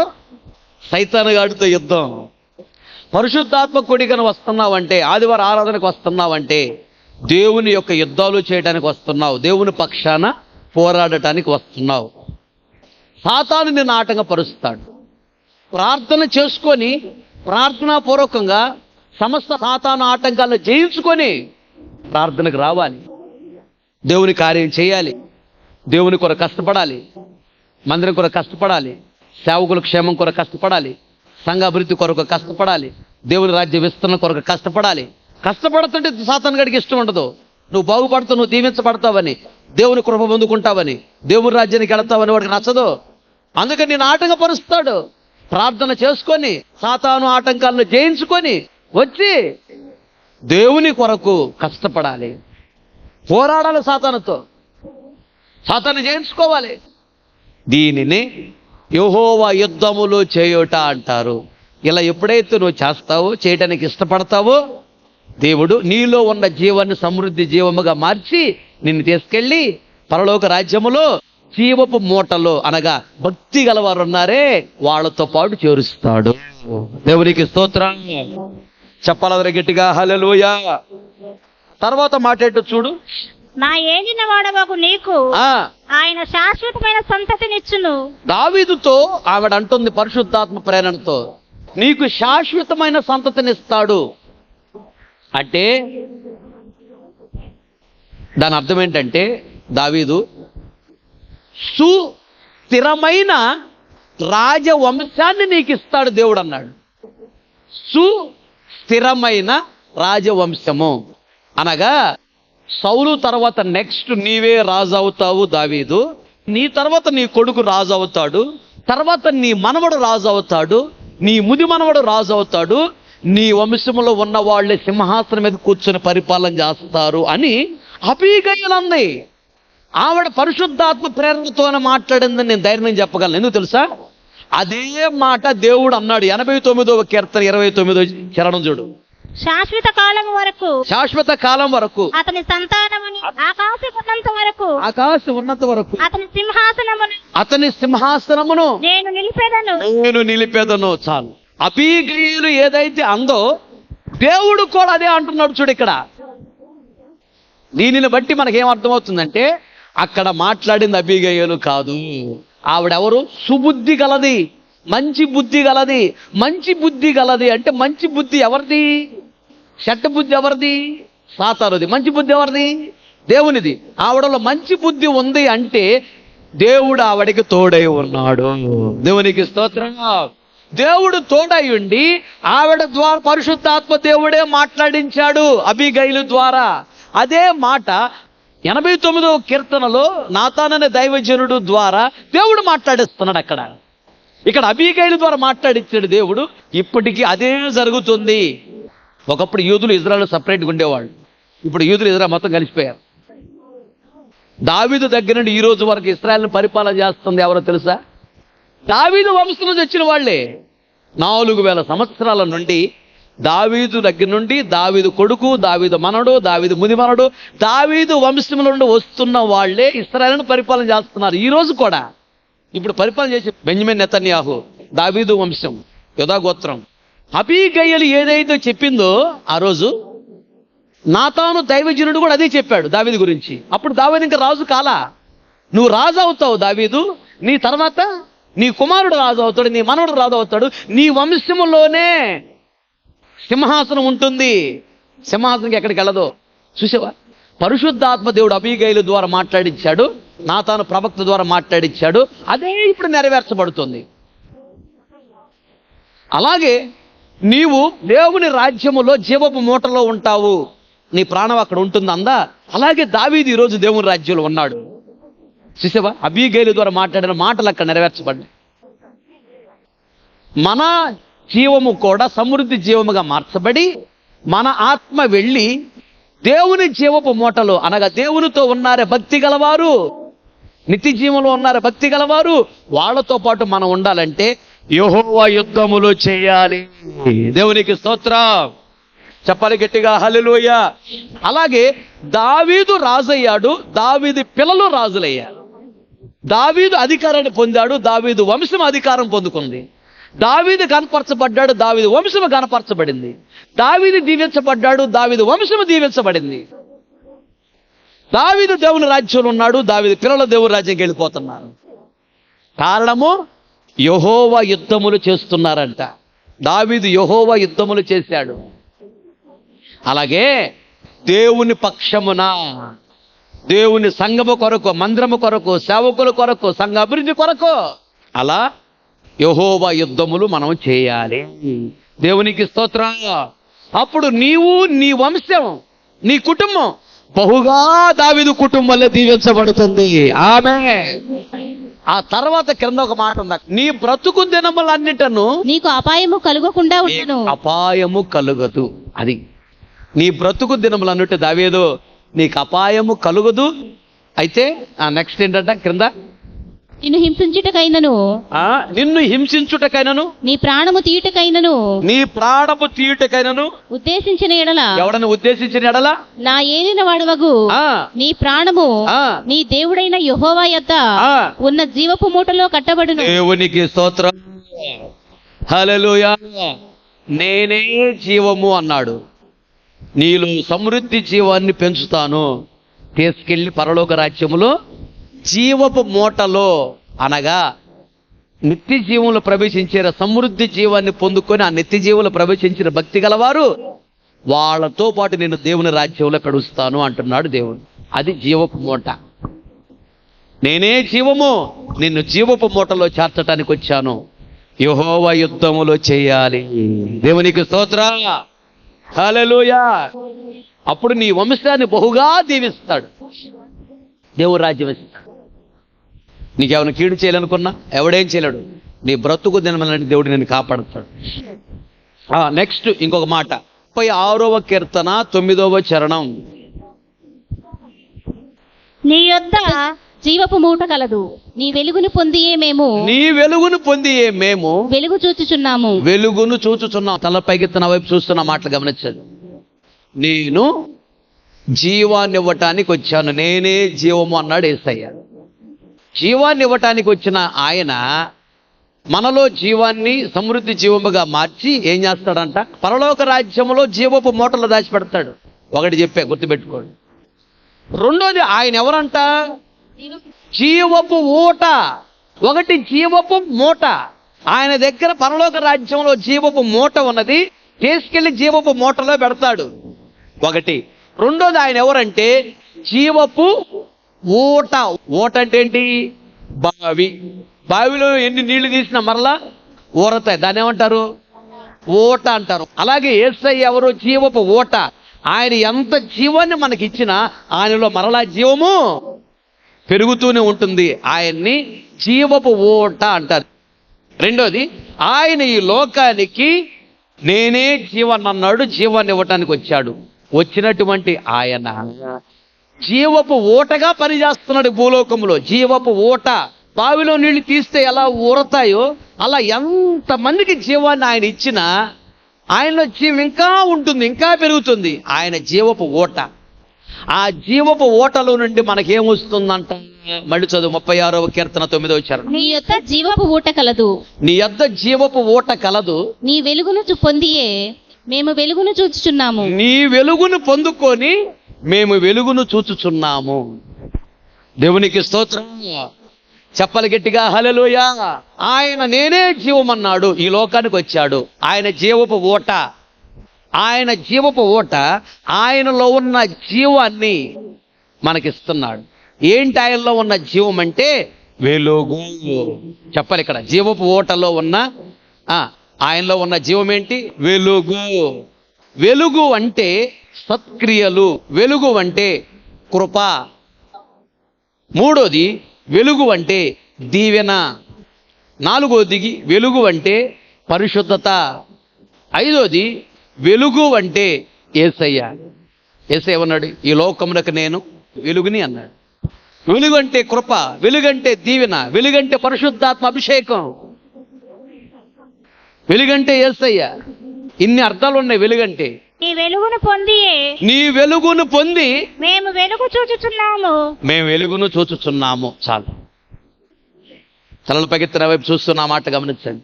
S2: సైతాను గాడితో యుద్ధం. పరిశుద్ధాత్మ కూడికను వస్తున్నావంటే, ఆదివారం ఆరాధనకు వస్తున్నావంటే దేవుని యొక్క యుద్ధాలు చేయడానికి వస్తున్నావు, దేవుని పక్షాన పోరాడటానికి వస్తున్నావు. సాతాను నిన్ను ఆటంకపరుస్తాడు. ప్రార్థన చేసుకొని ప్రార్థనాపూర్వకంగా సమస్త సాతాను ఆటంకాలను జయించుకొని ప్రార్థనకు రావాలి, దేవుని కార్యం చేయాలి, దేవుని కొరకు కష్టపడాలి, మందిరం కొరకు కష్టపడాలి, సేవకుల క్షేమం కొరకు కష్టపడాలి, సంఘ అభివృద్ధి కొరకు కష్టపడాలి, దేవుని రాజ్య విస్తరణ కొరకు కష్టపడాలి. కష్టపడుతుంటే సాతాను గడికి ఇష్టం ఉండదు. నువ్వు బాగుపడతావు, నువ్వు దీవించబడతావని, దేవుని కృప పొందుకుంటావని, దేవుని రాజ్యానికి వెళతావని వాడికి నచ్చదు. అందుకని నేను ఆటంకపరుస్తాడు. ప్రార్థన చేసుకొని సాతాను ఆటంకాలను జయించుకొని వచ్చి దేవుని కొరకు కష్టపడాలి, పోరాడాలి, సాతాను జయించుకోవాలి. దీనిని యెహోవా యుద్ధములు చేయుట అంటారు. ఇలా ఎప్పుడైతే నువ్వు చేస్తావో, చేయటానికి ఇష్టపడతావో, దేవుడు నీలో ఉన్న జీవాన్ని సమృద్ధి జీవముగా మార్చి నిన్ను తీసుకెళ్ళి పరలోక రాజ్యములో జీవపు మూటలో, అనగా భక్తి గలవారు ఉన్నారే వాళ్ళతో పాటు చేరుస్తాడు. దేవునికి స్తోత్రం. చెప్పాలి గట్టిగా హల్లెలూయా. తర్వాత మాట్లాడు చూడు.
S3: నా ఏలిన వాడవగు నీకు ఆయన శాశ్వతమైన సంతతినిచ్చును.
S2: దావీదుతో ఆవిడ అంటుంది పరిశుద్ధాత్మ ప్రేరణతో, నీకు శాశ్వతమైన సంతతినిస్తాడు అంటే దాని అర్థం ఏంటంటే, దావీదు సుస్థిరమైన రాజవంశాన్ని నీకు ఇస్తాడు దేవుడు అన్నాడు. సుస్థిరమైన రాజవంశము అనగా సౌలు తర్వాత నెక్స్ట్ నీవే రాజు అవుతావు దావీదు, నీ తర్వాత నీ కొడుకు రాజు అవుతాడు, తర్వాత నీ మనవడు రాజు అవుతాడు, నీ ముది మనవడు రాజు అవుతాడు, నీ వంశంలో ఉన్న వాళ్ళే సింహాసనం మీద కూర్చొని పరిపాలన చేస్తారు అని అబీగయీలు అంది. ఆవిడ పరిశుద్ధాత్మ ప్రేరణతోనే మాట్లాడిందని నేను ధైర్యం చెప్పగలను. ఎందుకు తెలుసా? అదే మాట దేవుడు అన్నాడు 89వ కీర్తన 29వ చరణం చూడు.
S3: శాశ్వత కాలం వరకు,
S2: శాశ్వత కాలం వరకు
S3: అతని సంతానముని ఆకాశం ఉన్నంత వరకు,
S2: ఆకాశం ఉన్నంత వరకు
S3: అతని సింహాసనమును
S2: నేను
S3: నేను
S2: నిలిపేదను. చాలు. అబీగయీలు ఏదైతే అందో దేవుడు కూడా అదే అంటున్నాడు చూడు ఇక్కడ. దీనిని బట్టి మనకేం అర్థమవుతుందంటే, అక్కడ మాట్లాడింది అబీగయీలు కాదు, ఆవిడెవరు? సుబుద్ధి గలది, మంచి బుద్ధి గలది. మంచి బుద్ధి గలది అంటే మంచి బుద్ధి ఎవరిది? చెడ్డ బుద్ధి ఎవరిది? సాతానుది. మంచి బుద్ధి ఎవరిది? దేవునిది. ఆవిడలో మంచి బుద్ధి ఉంది అంటే దేవుడు ఆవిడికి తోడై ఉన్నాడు. దేవునికి స్తోత్రం. దేవుడు తోడై ఉండి ఆవిడ ద్వారా పరిశుద్ధాత్మ దేవుడే మాట్లాడించాడు అబీగయీలు ద్వారా. అదే మాట 89వ కీర్తనలో నాతాననే దైవజనుడు ద్వారా దేవుడు మాట్లాడిస్తున్నాడు. ఇక్కడ అబీగయీలు ద్వారా మాట్లాడించాడు దేవుడు. ఇప్పటికీ అదే జరుగుతుంది. ఒకప్పుడు యూదులు ఇజ్రాయెల్ సపరేట్గా ఉండేవాళ్ళు, ఇప్పుడు యూదులు ఇజ్రాయెల్ మొత్తం కలిసిపోయారు. దావీదు దగ్గర నుండి ఈ రోజు వరకు ఇశ్రాయేలును పరిపాలన చేస్తుంది ఎవరో తెలుసా? దావీదు వంశం నుంచి వచ్చిన వాళ్ళే. 4000 సంవత్సరాల నుండి దావీదు దగ్గర నుండి దావీదు కొడుకు, దావీదు మనడు, దావీదు ముది మనడు, దావీదు వంశం నుండి వస్తున్న వాళ్ళే ఇశ్రాయేలును పరిపాలన చేస్తున్నారు ఈ రోజు కూడా. ఇప్పుడు పరిపాలన చేసి బెంజమిన్ నెతన్యాహు, దావీదు వంశం, యూదా గోత్రం. అబీగయీలు ఏదైతే చెప్పిందో ఆ రోజు నాతాను దైవజనుడు కూడా అదే చెప్పాడు దావీదు గురించి. అప్పుడు దావీదు ఇంకా రాజు కాలా. నువ్వు రాజు అవుతావు దావీదు, నీ తర్వాత నీ కుమారుడు రాజు అవుతాడు, నీ మనవడు రాజు అవుతాడు, నీ వంశములోనే సింహాసనం ఉంటుంది. సింహాసనంకి ఎక్కడికి వెళ్ళదో చూసావా? పరిశుద్ధాత్మ దేవుడు అబీగయీలు ద్వారా మాట్లాడించాడు, నాతాను ప్రవక్త ద్వారా మాట్లాడించాడు. అదే ఇప్పుడు నెరవేర్చబడుతుంది. అలాగే నీవు దేవుని రాజ్యములో జీవపు మూటలో ఉంటావు, నీ ప్రాణం అక్కడ ఉంటుంది అందా. అలాగే దావీదు ఈరోజు దేవుని రాజ్యంలో ఉన్నాడు. చూసావా? అబీగయీలు ద్వారా మాట్లాడిన మాటలు అక్కడ నెరవేర్చబడ్డాయి. మన జీవము కూడా సమృద్ధి జీవముగా మార్చబడి మన ఆత్మ వెళ్ళి దేవుని జీవపు మూటలో, అనగా దేవునితో ఉన్నారే భక్తి గలవారు, నిత్య జీవంలో ఉన్నారే భక్తి గలవారు, వాళ్ళతో పాటు మనం ఉండాలంటే యెహోవా యుద్ధములు చేయాలి. దేవునికి స్తోత్రం. చెప్పాలి గట్టిగా హల్లెలూయా. అలాగే దావీదు రాజయ్యాడు, దావీదు పిల్లలు రాజులయ్యారు. దావీదు అధికారాన్ని పొందాడు, దావీదు వంశం అధికారం పొందుకుంది. దావీదు కనపరచబడ్డాడు, దావీదు వంశము కనపరచబడింది. దావీదు దీవించబడ్డాడు, దావీదు వంశము దీవించబడింది. దావీదు దేవుని రాజ్యంలో ఉన్నాడు, దావీదు పిల్లలు దేవుని రాజ్యంకి వెళ్ళిపోతున్నారు. కారణము యెహోవా యుద్ధములు చేస్తున్నారంట. దావీదు యెహోవా యుద్ధములు చేశాడు. అలాగే దేవుని పక్షమున, దేవుని సంఘము కొరకు, మందిరము కొరకు, సేవకుల కొరకు, సంఘ అభివృద్ధి కొరకు అలా యెహోవా యుద్ధములు మనం చేయాలి. దేవునికి స్తోత్రం. అప్పుడు నీవు, నీ వంశం, నీ కుటుంబం బహుగా దావీదు కుటుంబంలో దీవించబడుతుంది. ఆమేన్. ఆ తర్వాత కింద ఒక మాట ఉంది, నీ బ్రతుకు దినములన్నిటను
S3: నీకు అపాయము కలుగకుండా ఉండును.
S2: అపాయము కలుగదు. అది నీ బ్రతుకు దినములన్నట్టు దావీదు, నీకు అపాయము కలుగదు. అయితే నెక్స్ట్ ఏంటంట క్రింద,
S3: నిన్ను హింసించుటకైనను
S2: నిన్ను హింసించుటకైనను
S3: నీ ప్రాణము తీయుటకైనను
S2: నీ ప్రాణము తీయుటకైనను
S3: ఉద్దేశించిన ఎడల
S2: ఎవడను ఉద్దేశించిన ఎడల
S3: నా ఏలిన వాడవగు
S2: ఆ,
S3: నీ ప్రాణము
S2: ఆ,
S3: నీ దేవుడైన యెహోవా యొద్ద
S2: ఆ.
S3: ఉన్న జీవపు మూటలో కట్టబడును.
S2: దేవునికి స్తోత్రం. హల్లెలూయా. నేనే జీవము అన్నాడు. నీలో సమృద్ధి జీవాన్ని పెంచుతాను, తీసుకెళ్లి పరలోక రాజ్యములో జీవపు మూటలో, అనగా నిత్య జీవంలో ప్రవేశించిన సమృద్ధి జీవాన్ని పొందుకొని ఆ నిత్య జీవంలో ప్రవేశించిన భక్తి గలవారు వాళ్ళతో పాటు నేను దేవుని రాజ్యంలో పెడుస్తాను అంటున్నాడు దేవుడు. అది జీవపు మూట. నేనే జీవము, నిన్ను జీవపు మూటలో చేర్చడానికి వచ్చాను. యెహోవా యుద్ధములో చేయాలి. దేవునికి స్తోత్రం. హల్లెలూయా. అప్పుడు నీ వంశాన్ని బహుగా దీవిస్తాడు, దేవుడు రాజ్యం ఇస్తాడు. నీకేమైనా కీడు చేయాలనుకున్నా ఎవడేం చేయలేడు. నీ బ్రతుకు దినమని దేవుడు నేను కాపాడుతాడు. నెక్స్ట్ ఇంకొక మాట, 36వ కీర్తన 9వ చరణం.
S3: నీ యొద్ద జీవపు మూట కలదు, నీ వెలుగును పొందియే మేము
S2: నీ వెలుగును పొంది మేము
S3: వెలుగు చూచుచున్నాము.
S2: వెలుగును చూచుచున్నాం. తలపైకెత్తిన వైపు చూస్తున్న మాటలు గమనించండి. నేను జీవాన్ని ఇవ్వటానికి వచ్చాను, నేనే జీవము అన్నాడు యేసయ్య. జీవాన్ని ఇవ్వటానికి వచ్చిన ఆయన మనలో జీవాన్ని సమృద్ధి జీవముగా మార్చి ఏం చేస్తాడంట, పరలోక రాజ్యములో జీవపు మూటలు దాచిపెడతాడు. ఒకటి చెప్పే, గుర్తుపెట్టుకోండి. రెండోది, ఆయన ఎవరంట, జీవపు ఊట. ఒకటి జీవపు మూట. ఆయన దగ్గర పరలోక రాజ్యంలో జీవపు మూట ఉన్నది, తీసుకెళ్లి జీవపు మూటలో పెడతాడు. ఒకటి. రెండోది, ఆయన ఎవరంటే జీవపు ఊట. ఊట అంటే ఏంటి, బావి. బావిలో ఎన్ని నీళ్లు తీసినా మరలా ఊరతాయి, దాన్ని ఏమంటారు, ఊట అంటారు. అలాగే యేసయ్య ఎవరు, జీవపు ఊట. ఆయన ఎంత జీవాన్ని మనకి ఇచ్చినా ఆయనలో మరలా జీవము పెరుగుతూనే ఉంటుంది. ఆయన్ని జీవపు ఊట అంటారు. రెండోది, ఆయన ఈ లోకానికి నేనే జీవాన్ని అన్నాడు, జీవాన్ని ఇవ్వటానికి వచ్చాడు. వచ్చినటువంటి ఆయన జీవపు ఊటగా పనిచేస్తున్నాడు భూలోకంలో. జీవపు ఊట. బావిలో నీళ్లు తీస్తే ఎలా ఊరతాయో అలా ఎంతమందికి జీవాన్ని ఆయన ఇచ్చినా ఆయనలో జీవం ఇంకా ఉంటుంది, ఇంకా పెరుగుతుంది. ఆయన జీవపు ఊట. ఆ జీవపు ఊటలో నుండి మనకేమొస్తుందంట, మళ్ళీ చదువు 36వ కీర్తన 9వ చరణం.
S3: నీ యొద్ద జీవపు ఊట కలదు,
S2: నీ యొద్ద జీవపు ఊట కలదు,
S3: నీ వెలుగును పొందియే మేము వెలుగును చూచుచున్నాము.
S2: నీ వెలుగును పొందుకొని మేము వెలుగును చూచుచున్నాము. దేవునికి స్తోత్రం. చెప్పలు గట్టిగా హల్లెలూయా. ఆయన నేనే జీవమన్నాడు, ఈ లోకానికి వచ్చాడు. ఆయన జీవపు ఊట. ఆయన జీవపు ఊట ఆయనలో ఉన్న జీవాన్ని మనకిస్తున్నాడు. ఏంటి ఆయనలో ఉన్న జీవం అంటే వెలుగు. చెప్పాలి ఇక్కడ, జీవపు ఊటలో ఉన్న ఆయనలో ఉన్న జీవం ఏంటి, వెలుగు. వెలుగు అంటే సత్క్రియలు, వెలుగు అంటే కృప. మూడోది, వెలుగు అంటే దీవెన. నాలుగోది, వెలుగు అంటే పరిశుద్ధత. ఐదోది, వెలుగు అంటే యేసయ్య. యేసయ్య అన్నాడు, ఈ లోకమునకు నేను వెలుగుని అన్నాడు. వెలుగు అంటే కృప, వెలుగంటే దీవెన, వెలుగంటే పరిశుద్ధాత్మ అభిషేకం, వెలుగంటే యేసయ్య. ఇన్ని అర్థాలు ఉన్నాయి వెలుగంటే.
S3: నీ వెలుగును పొందియే
S2: నీ వెలుగును పొంది
S3: మేము వెలుగు చూచుచున్నాము.
S2: మేము వెలుగును చూచుచున్నాము. చాలు. తలలు పగెత్తిన వైపు చూస్తున్న మాట గమనించండి.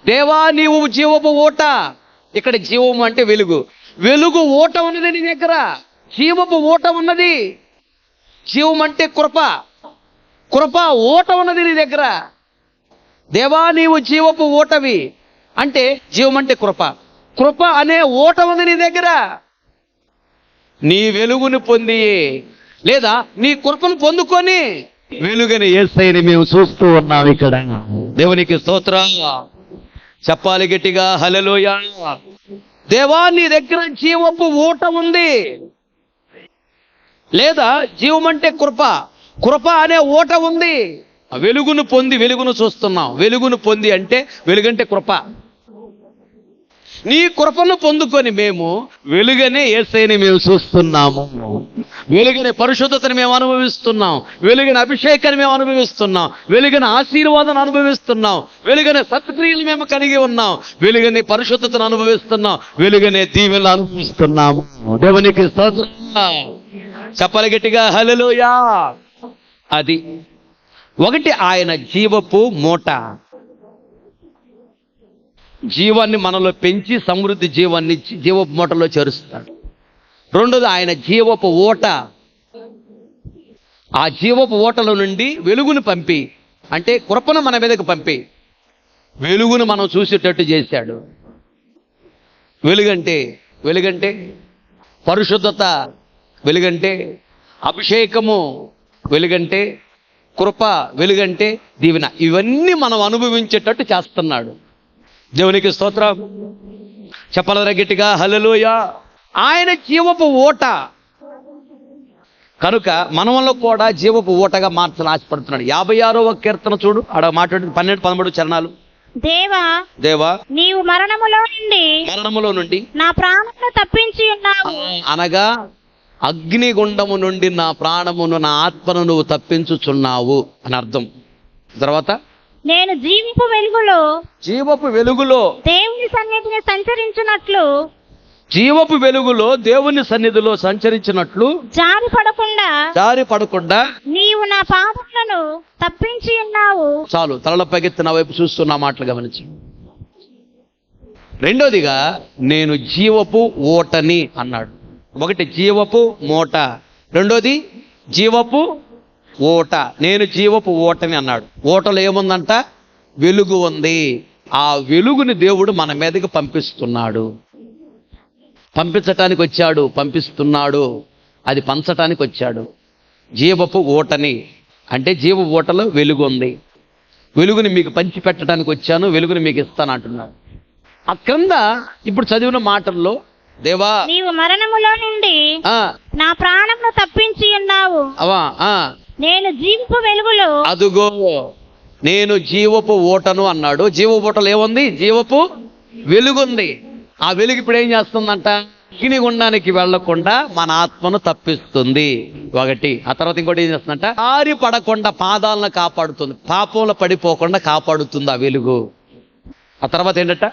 S2: దేవా నీవు జీవపు ఊట. ఇక్కడ జీవము అంటే వెలుగు. వెలుగు ఊట ఉన్నది నీ దగ్గర, జీవపు ఊట ఉన్నది. జీవం అంటే కృప, కృప ఊట ఉన్నది నీ దగ్గర. దేవా నీవు జీవపు ఊటవి అంటే జీవం అంటే కృప, కృప అనే ఊట ఉంది నీ దగ్గర. నీ వెలుగును పొంది లేదా నీ కృపను పొందుకొని వెలుగుని యేసయ్యని మేము చూస్తూ ఉన్నాం ఇక్కడ. దేవునికి స్తోత్రం. చెప్పాలి గట్టిగా హల్లెలూయా. దేవా నీ దగ్గర జీవపు ఊట ఉంది. లేదా జీవం అంటే కృప, కృప అనే ఊట ఉంది. వెలుగును పొంది వెలుగును చూస్తున్నాం. వెలుగును పొంది అంటే వెలుగంటే కృప. నీ కృపను పొందుకొని మేము వెలుగనే యేసయ్యని మేము చూస్తున్నాము. వెలుగనే పరిశుద్ధతని మేము అనుభవిస్తున్నాం. వెలుగనే అభిషేకాన్ని మేము అనుభవిస్తున్నాం. వెలుగనే ఆశీర్వాదాన్ని అనుభవిస్తున్నాం. వెలుగనే సత్క్రియలు మేము కలిగి ఉన్నాం. వెలుగనే పరిశుద్ధతను అనుభవిస్తున్నాం. వెలుగనే దీవెనలు అనుభవిస్తున్నాము. దేవునికి స్తోత్రం. చెప్పాలి గట్టిగా హల్లెలూయా. అది ఒకటి, ఆయన జీవపు మూట. జీవాన్ని మనలో పెంచి సమృద్ధి జీవాన్ని ఇచ్చి జీవపు మూటలో చేరుస్తాడు. రెండోది, ఆయన జీవపు ఓట. ఆ జీవపు ఓటలో నుండి వెలుగును పంపి, అంటే కృపను మన మీదకు పంపి వెలుగును మనం చూసేటట్టు చేశాడు. వెలుగంటే పరిశుద్ధత, వెలుగంటే అభిషేకము, వెలుగంటే కృప, వెలుగంటే దీవెన. ఇవన్నీ మనం అనుభవించేటట్టు చేస్తున్నాడు. దేవునికి స్తోత్రం. చెప్పాలి గట్టిగా హల్లెలూయా. ఆయన జీవపు ఓట కనుక మనలో కూడా జీవపు ఓటగా మార్చాలని ఆశపడుతున్నాడు. 56వ కీర్తన చూడు, ఆడ మాట్లాడు 12-13 చరణాలు. దేవా
S3: నీవు
S2: మరణములో నుండి
S3: నా ప్రాణమును తప్పించి ఉన్నావు.
S2: అనగా అగ్నిగుండము నుండి నా ప్రాణమును, నా ఆత్మను నువ్వు తప్పించుచున్నావు అని అర్థం. తర్వాత
S3: నేను జీవపు వెలుగులో దేవుని సన్నిధిని సంచరించున్నట్లు,
S2: జీవపు వెలుగులో దేవుని సన్నిధిలో సంచరించినట్లు జారి పడకుండా
S3: నీవు నా పాదములను తప్పించి ఉన్నావు.
S2: చాలు, తలల పైకెత్తి నా వైపు చూస్తున్న మాటలు గమనించు. రెండోదిగా, నేను జీవపు ఓటని అన్నాడు. ఒకటి జీవపు మూట, రెండోది జీవపు ఓట. నేను జీవపు ఓటని అన్నాడు. ఓటలో ఏముందంట? వెలుగు ఉంది. ఆ వెలుగుని దేవుడు మన మీదకి పంపిస్తున్నాడు. పంపించటానికి వచ్చాడు, పంపిస్తున్నాడు. అది పంచటానికి వచ్చాడు. జీవపు ఓటని అంటే జీవ ఓటలో వెలుగు ఉంది. వెలుగుని మీకు పంచి పెట్టడానికి వచ్చాను, వెలుగుని మీకు ఇస్తాను అంటున్నాడు. ఆ క్రింద ఇప్పుడు చదివిన మాటల్లో, దేవా
S3: నీవు మరణములో నుండి నా ప్రాణమును తప్పించి ఉన్నావు. నేను జీవపు వెలుగులో,
S2: అదుగో నేను జీవపు ఓటను అన్నాడు. జీవపు ఓటలో ఏముంది? జీవపు వెలుగుంది. ఆ వెలుగు ఇప్పుడు ఏం చేస్తుందంట? అగ్నిగుండానికి వెళ్లకుండా మన ఆత్మను తప్పిస్తుంది. ఒకటి. ఆ తర్వాత ఇంకోటి ఏం చేస్తుందంట? ఆరి పడకుండా పాదాలను కాపాడుతుంది. పాపంలో పడిపోకుండా కాపాడుతుంది ఆ వెలుగు. ఆ తర్వాత ఏంటంట?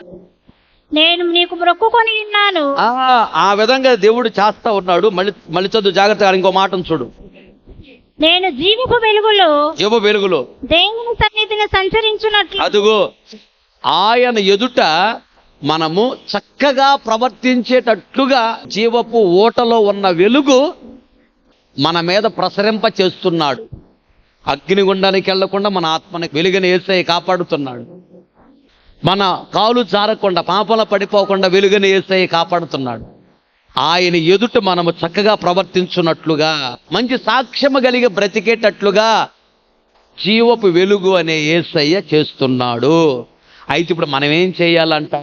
S3: నేను నీకు మొక్కుకొని ఉన్నాను.
S2: ఆ విధంగా దేవుడు చేస్తా ఉన్నాడు. మళ్ళీ చదువు జాగ్రత్తగా, ఇంకో మాటను చూడు.
S3: నేను జీవపు వెలుగులో దేవుని సన్నిధిని సంచరించున్నట్లు,
S2: అదుగో ఆయన ఎదుట మనము చక్కగా ప్రవర్తించేటట్లుగా జీవపు ఓటలో ఉన్న వెలుగు మన మీద ప్రసరింప చేస్తున్నాడు. అగ్నిగుండానికి వెళ్లకుండా మన ఆత్మని వెలుగుని యేసయ్య కాపాడుతున్నాడు. మన కాలు జారకుండా పాపంలో పడిపోకుండా వెలుగుని యేసయ్య కాపాడుతున్నాడు. ఆయన ఎదుట మనము చక్కగా ప్రవర్తించున్నట్లుగా, మంచి సాక్ష్యము కలిగి బ్రతికేటట్లుగా జీవపు వెలుగు అనే యేసయ్య చేస్తున్నాడు. అయితే ఇప్పుడు మనం ఏం చేయాలంట?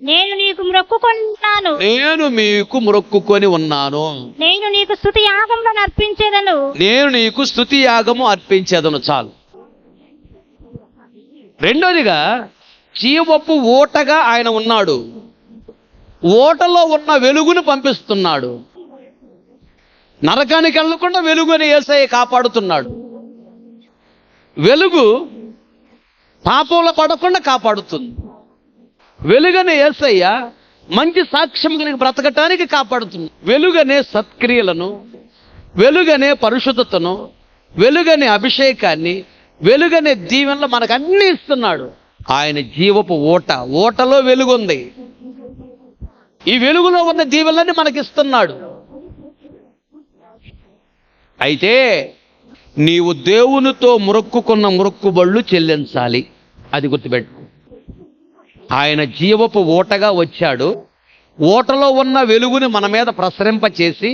S3: నేను నీకు మొక్కుకొని ఉన్నాను.
S2: నేను మీకు మొక్కుకొని ఉన్నాను.
S3: నేను నీకు స్తుతి యాగములను అర్పించేదను.
S2: నేను నీకు స్తుతి యాగము అర్పించేదను. చాలు. రెండోదిగా, జీవపు ఓటగా ఆయన ఉన్నాడు. ఓటలో ఉన్న వెలుగును పంపిస్తున్నాడు. నరకానికి వెళ్ళకుండా వెలుగుని యేసయ్య కాపాడుతున్నాడు. వెలుగు పాపంలో పడకుండా కాపాడుతుంది. వెలుగనే యేసయ్య మంచి సాక్ష్యం కలిగి బ్రతకటానికి కాపాడుతుంది. వెలుగనే సత్క్రియలను, వెలుగనే పరిశుద్ధతను, వెలుగనే అభిషేకాన్ని, వెలుగనే దీవెనలు మనకు అన్ని ఇస్తున్నాడు. ఆయన జీవపు ఓటలో వెలుగుంది. ఈ వెలుగులో ఉన్న దీవెనలన్నీ మనకిస్తున్నాడు. అయితే నీవు దేవునితో మొక్కుకున్న మొక్కుబళ్ళు చెల్లించాలి. అది గుర్తుపెట్టు. ఆయన జీవపు ఓటగా వచ్చాడు. ఓటలో ఉన్న వెలుగుని మన మీద ప్రసరింపచేసి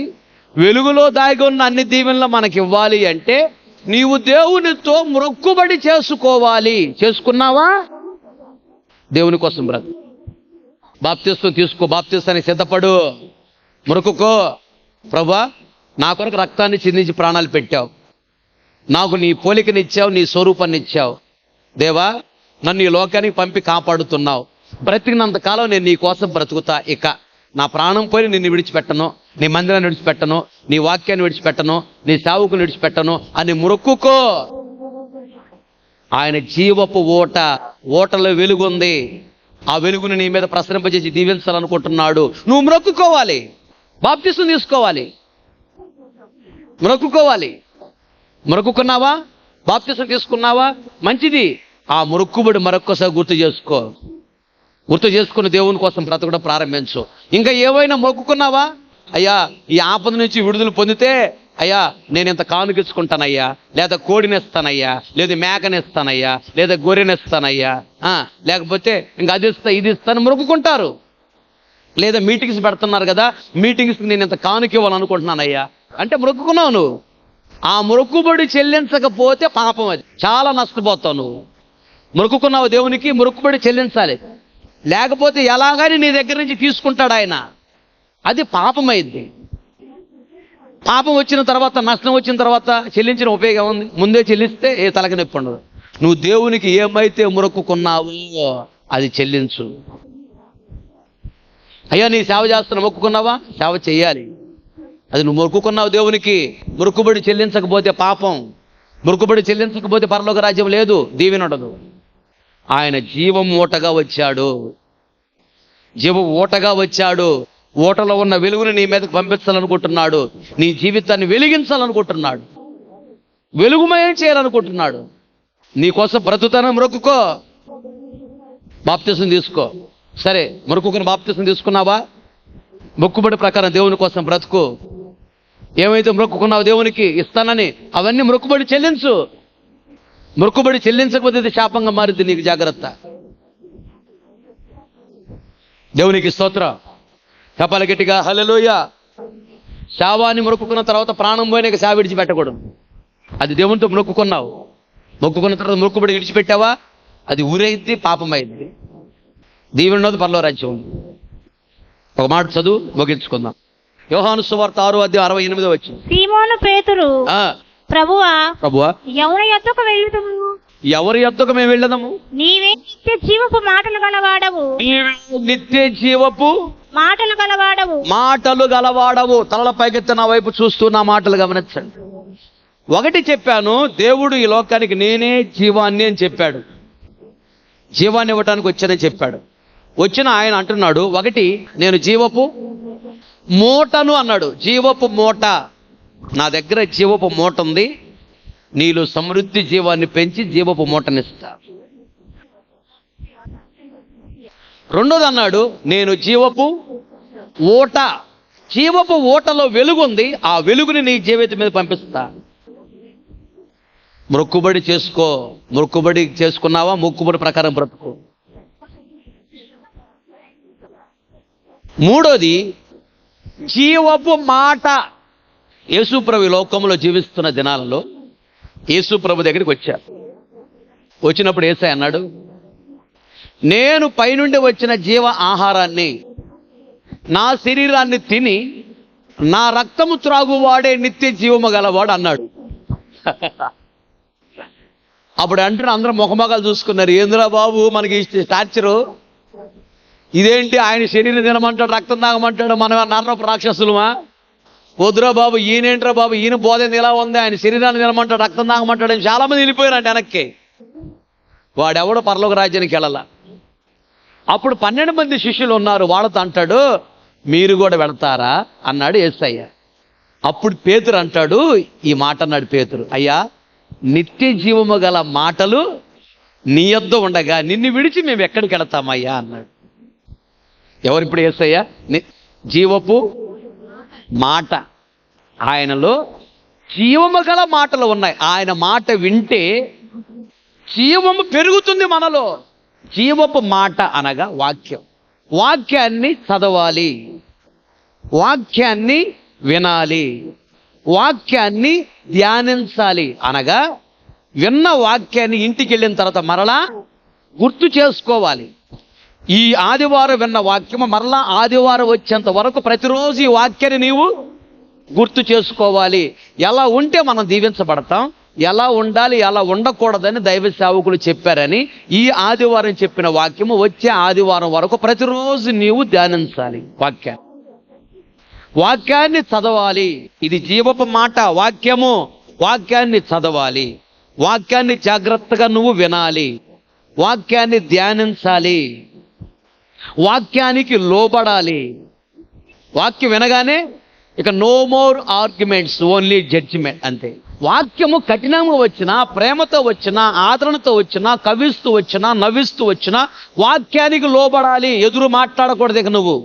S2: వెలుగులో దాగి ఉన్న అన్ని దీవెనలు మనకి ఇవ్వాలి అంటే నీవు దేవునితో మొక్కుబడి చేసుకోవాలి. చేసుకున్నావా? దేవుని కోసం బ్రతు. బాప్తిస్తం తీసుకో, బాప్తిస్తానికి సిద్ధపడు, మొక్కుకో. ప్రభువా, నా కొరకు రక్తాన్ని చిందించి ప్రాణాలు పెట్టావు, నాకు నీ పోలికనిచ్చావు, నీ స్వరూపాన్ని ఇచ్చావు. దేవా, నన్ను ఈ లోకానికి పంపి కాపాడుతున్నావు. బ్రతికినంతకాలం నేను నీ కోసం బ్రతుకుతా. ఇక నా ప్రాణం పోయి నిన్ను విడిచిపెట్టను, నీ మందిరాన్ని విడిచిపెట్టను, నీ వాక్యాన్ని విడిచిపెట్టను, నీ సేవకుని విడిచిపెట్టను అని మొక్కుకో. ఆయన జీవపు ఓటలో వెలుగుంది. ఆ వెలుగుని నీ మీద ప్రసరింపజేసి దీవించాలనుకుంటున్నాడు. నువ్వు మొక్కుకోవాలి, బాప్తిసం తీసుకోవాలి, మొక్కుకున్నావా, బాప్తిసం తీసుకున్నావా, మంచిది. ఆ మొక్కుబడి మరొక్కసారి గుర్తు చేసుకుని దేవుని కోసం బ్రతకడం ప్రారంభించు. ఇంకా ఏవైనా మొక్కుకున్నావా, అయ్యా ఈ ఆపద నుంచి విడుదల పొందితే అయ్యా నేను ఇంత కానుకిచ్చుకుంటానయ్యా, లేదా కోడినిస్తానయ్యా, లేదా మేకనిస్తానయ్యా, లేదా గొర్రెనిస్తానయ్యా, లేకపోతే ఇంకా అది ఇస్తా ఇది ఇస్తాను మొక్కుకుంటారు. లేదా మీటింగ్స్ పెడుతున్నారు కదా, మీటింగ్స్కి నేను ఇంత కానుక ఇవ్వాలనుకుంటున్నానయ్యా అంటే మొక్కుకున్నావు. నువ్వు ఆ మొక్కుబడి చెల్లించకపోతే పాపం, అది చాలా నష్టపోతావు. నువ్వు మొక్కుకున్నావు దేవునికి, మొక్కుబడి చెల్లించాలి. లేకపోతే ఎలాగని నీ దగ్గర నుంచి తీసుకుంటాడు ఆయన, అది పాపమైంది. పాపం వచ్చిన తర్వాత, నష్టం వచ్చిన తర్వాత చెల్లించిన ఉపయోగం ఉంది? ముందే చెల్లిస్తే ఏ తలకి నొప్పి ఉండదు. నువ్వు దేవునికి ఏమైతే మొక్కుకున్నావో అది చెల్లించు. అయ్యా నీ సేవ చేస్తున్నా, మొక్కుకున్నావా, సేవ చెయ్యాలి. అది నువ్వు మొక్కుకున్నావు దేవునికి. మొక్కుబడి చెల్లించకపోతే పాపం, మొక్కుబడి చెల్లించకపోతే పరలోక రాజ్యం లేదు, దీవెన ఉండదు. ఆయన జీవం ఊటగా వచ్చాడు. ఓటలో ఉన్న వెలుగుని నీ మీదకి పంపించాలనుకుంటున్నాడు. నీ జీవితాన్ని వెలిగించాలనుకుంటున్నాడు, వెలుగుమయం చేయాలనుకుంటున్నాడు. నీకోసం బ్రతుకుతాను, మొక్కుకో, బాప్తిసం తీసుకో. సరే, మొక్కుకుని బాప్తిసం తీసుకున్నావా, మొక్కుబడి ప్రకారం దేవుని కోసం బ్రతుకు. ఏమైతే మొక్కుకున్నావు దేవునికి ఇస్తానని, అవన్నీ మొక్కుబడి చెల్లించు. మొక్కుబడి చెల్లించకపోతే ఇది శాపంగా మారింది నీకు, జాగ్రత్త. దేవునికి స్తోత్రం. చెప్పాలి గట్టిగా హల్లెలూయా. శావాన్ని మొక్కుకున్న తర్వాత ప్రాణం పోయినాక శావ విడిచిపెట్టకూడదు. అది దేవునితో మొక్కుకున్నావు, మొక్కుకున్న తర్వాత మొక్కుబడి విడిచిపెట్టావా, అది ఊరైద్ది, పాపమైంది. దీవెనది పరలోక రాజ్యం ఉంది. ఒక మాట చదువు ముగించుకుందాం. యోహాను సువార్త 6:68
S3: సీమోను పేతురు, ప్రభువా ఎవరి యొద్దకు వెళ్ళుదుము?
S2: ఎవరి యొద్దకు మేము వెళ్ళదము?
S3: నీవే నిత్య జీవపు మాటలు గలవాడవు.
S2: నిత్య జీవపు మాటలు గలవాడవు. తలల పైకెత్తి నా వైపు చూస్తూ నా మాటలు గమనించండి. ఒకటి చెప్పాను, దేవుడు ఈ లోకానికి నేనే జీవాన్ని అని చెప్పాడు. జీవాన్ని ఇవ్వటానికి వచ్చానని చెప్పాడు. వచ్చిన ఆయన అంటున్నాడు, ఒకటి నేను జీవపు మూటను అన్నాడు. జీవపు మూట, నా దగ్గర జీవపు మూట ఉంది, నీలో సమృద్ధి జీవాన్ని పెంచి జీవపు మూటనిస్తా. రెండోది అన్నాడు, నేను జీవపు ఊట, జీవపు ఊటలో వెలుగుంది, ఆ వెలుగుని నీ జీవితం మీద పంపిస్తా. మొక్కుబడి చేసుకో. మొక్కుబడి చేసుకున్నావా, మొక్కుబడి ప్రకారం బ్రతుకు. మూడోది జీవపు మాట. యేసుప్రభు లోకంలో జీవిస్తున్న దినాలలో యేసుప్రభు దగ్గరికి వచ్చారు. వచ్చినప్పుడు యేసయ్య అన్నాడు, నేను పైనుండి వచ్చిన జీవ ఆహారాన్ని, నా శరీరాన్ని తిని నా రక్తము త్రాగువాడే నిత్య జీవము గలవాడు అన్నాడు. అప్పుడు అంటున్నా, అందరూ ముఖమొఖాలు చూసుకున్నారు. ఏంద్రా బాబు మనకి టార్చరు, ఇదేంటి ఆయన శరీరం తినమంటాడు, రక్తం తాగమంటాడు, మన నరపు రాక్షసులమా? వద్దురా బాబు, ఈయనేంట్రా బాబు, ఈయన బోధ ఇలా ఉంది, ఆయన శరీరాన్ని తినమంటాడు, రక్తం తాగమంటాడు అని చాలా మంది వెళ్ళిపోయారంటే వెనక్కి. వాడెవడో పరలోక రాజ్యానికి వెళ్ళాల. అప్పుడు 12 మంది శిష్యులు ఉన్నారు, వాళ్ళతో అంటాడు, మీరు కూడా వెళతారా అన్నాడు యేసయ్య. అప్పుడు పేతురు అంటాడు, ఈ మాట అన్నాడు పేతురు, అయ్యా నిత్య జీవము గల మాటలు నీ యొద్ద ఉండగా నిన్ను విడిచి మేము ఎక్కడికి వెళతామయ్యా అన్నాడు. ఎవరు ఇప్పుడు యేసయ్య? జీవపు మాట, ఆయనలో జీవము గల మాటలు ఉన్నాయి. ఆయన మాట వింటే జీవము పెరుగుతుంది మనలో. జీవపు మాట అనగా వాక్యం. వాక్యాన్ని చదవాలి, వాక్యాన్ని వినాలి, వాక్యాన్ని ధ్యానించాలి. అనగా విన్న వాక్యాన్ని ఇంటికి వెళ్ళిన తర్వాత మరలా గుర్తు చేసుకోవాలి. ఈ ఆదివారం విన్న వాక్యము మరలా ఆదివారం వచ్చేంత వరకు ప్రతిరోజు ఈ వాక్యాన్ని నీవు గుర్తు చేసుకోవాలి. ఎలా ఉంటే మనం దీవించబడతాం, ఎలా ఉండాలి ఎలా ఉండకూడదని దైవ సేవకులు చెప్పారని ఈ ఆదివారం చెప్పిన వాక్యము వచ్చే ఆదివారం వరకు ప్రతిరోజు నీవు ధ్యానించాలి. వాక్యాన్ని చదవాలి. ఇది జీవపు మాట, వాక్యాన్ని చదవాలి. వాక్యాన్ని జాగ్రత్తగా నువ్వు వినాలి. వాక్యాన్ని ధ్యానించాలి. వాక్యానికి లోబడాలి. వాక్యం వినగానే ఇక no more arguments, only judgement, అంతే. వాక్యము కఠినంగా వచ్చినా, ప్రేమతో వచ్చినా, ఆదరణతో వచ్చినా, కవిస్తూ వచ్చినా, నవ్విస్తూ వచ్చినా వాక్యానికి లోబడాలి. ఎదురు మాట్లాడకూడదు. ఇక నువ్వు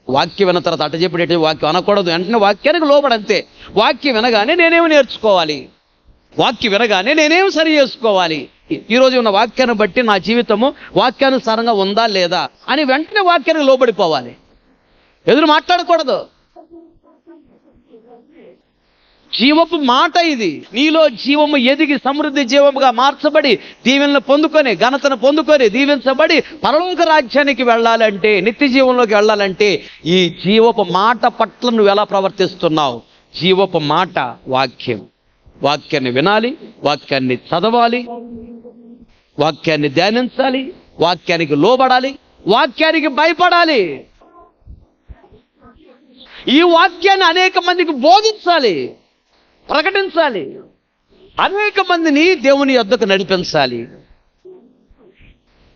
S2: వాక్యం విన్న తర్వాత అట చెప్పేట వాక్యం అనకూడదు. వెంటనే వాక్యానికి లోబడంతే. వాక్యం వినగానే నేనేమి నేర్చుకోవాలి, వాక్యం వినగానే నేనేమి సరి చేసుకోవాలి, ఈరోజు ఉన్న వాక్యాన్ని బట్టి నా జీవితము వాక్యానుసారంగా ఉందా లేదా అని వెంటనే వాక్యానికి లోబడిపోవాలి. ఎదురు మాట్లాడకూడదు. జీవపు మాట ఇది. నీలో జీవము ఎదిగి సమృద్ధి జీవముగా మార్చబడి దీవెనలు పొందుకొని, ఘనతను పొందుకొని, దీవించబడి పరలోక రాజ్యానికి వెళ్ళాలంటే, నిత్య జీవంలోకి వెళ్ళాలంటే ఈ జీవపు మాట పట్ల నువ్వు ఎలా ప్రవర్తిస్తున్నావు? జీవపు మాట వాక్యం. వాక్యాన్ని వినాలి, వాక్యాన్ని చదవాలి, వాక్యాన్ని ధ్యానించాలి, వాక్యానికి లోబడాలి, వాక్యానికి భయపడాలి. ఈ వాక్యాన్ని అనేక మందికి బోధించాలి, ప్రకటించాలి, అనేక మందిని దేవుని యొద్దకు నడిపించాలి.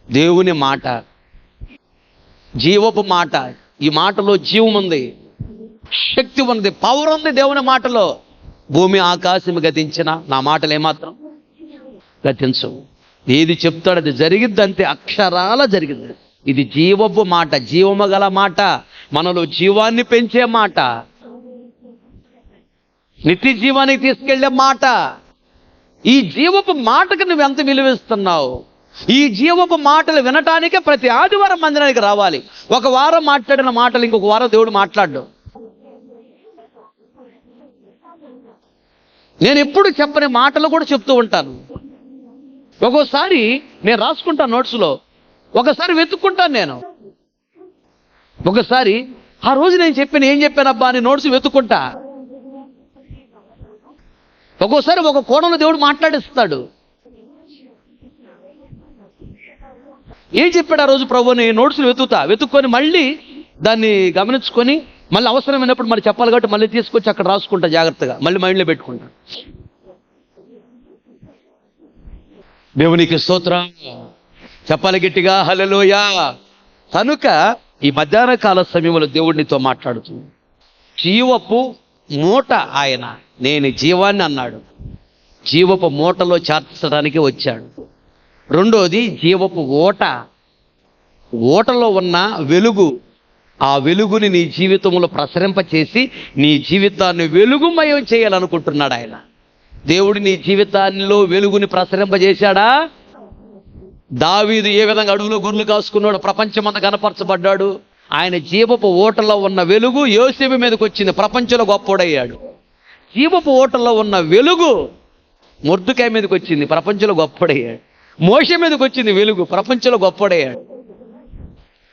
S2: దేవుని మాట, జీవపు మాట. ఈ మాటలో జీవం ఉంది, శక్తి ఉంది, పవర్ ఉంది దేవుని మాటలో. భూమి ఆకాశం గతించిన నా మాటలు ఏమాత్రం గతించవు. ఏది చెప్తాడు అది జరిగిద్ది, అంతే, అక్షరాల జరిగింది. ఇది జీవపు మాట, జీవము గల మాట, మనలో జీవాన్ని పెంచే మాట, నిత్య జీవానికి తీసుకెళ్లే మాట. ఈ జీవపు మాటకు నువ్వు ఎంత విలువిస్తున్నావు? ఈ జీవపు మాటలు వినటానికే ప్రతి ఆదివారం మందిరానికి రావాలి. ఒక వారం మాట్లాడిన మాటలు ఇంకొక వారం దేవుడు మాట్లాడు. నేను ఎప్పుడు చెప్పని మాటలు కూడా చెప్తూ ఉంటాను. ఒక్కోసారి నేను రాసుకుంటాను నోట్స్లో, ఒకసారి వెతుక్కుంటాను నేను. ఒకసారి ఆ రోజు నేను ఏం చెప్పానబ్బా అని నోట్స్ వెతుక్కుంటా. ఒక్కోసారి ఒక కోణంలో దేవుడు మాట్లాడిస్తాడు. ఏం చెప్పాడు ఆ రోజు ప్రభు అని నోట్స్లు వెతుక్కొని మళ్ళీ దాన్ని గమనించుకొని మళ్ళీ అవసరమైనప్పుడు మరి చెప్పాలి కాబట్టి మళ్ళీ తీసుకొచ్చి అక్కడ రాసుకుంటా, జాగ్రత్తగా మళ్ళీ మైండ్లో పెట్టుకుంటా. దేవునికి స్తోత్రం చెప్పాలి గట్టిగా, హల్లెలూయా. కనుక ఈ మధ్యాహ్న కాల సమయంలో దేవుడినితో మాట్లాడుతుంది. జీవపు మూట ఆయన, నేను జీవాన్ని అన్నాడు. జీవపు మూటలో చేర్చడానికి వచ్చాడు. రెండోది జీవపు ఓటలో ఉన్న వెలుగు. ఆ వెలుగుని నీ జీవితంలో ప్రసరింపచేసి నీ జీవితాన్ని వెలుగుమయం చేయాలనుకుంటున్నాడు ఆయన. దేవుడు నీ జీవితాల్లో వెలుగుని ప్రసరింపజేశాడా? దావీదు ఏ విధంగా అడవిలో గొర్రెలు కాసుకున్నాడు, ప్రపంచమంతా కనపరచబడ్డాడు. ఆయన జీవపు ఓటలో ఉన్న వెలుగు యోసేపు మీదకి వచ్చింది, ప్రపంచంలో గొప్పోడయ్యాడు. జీవపు ఓటలో ఉన్న వెలుగు మొర్దుకాయ మీదకి వచ్చింది, ప్రపంచంలో గొప్పోడయ్యాడు. మోషే మీదకి వచ్చింది వెలుగు, ప్రపంచంలో గొప్పోడయ్యాడు.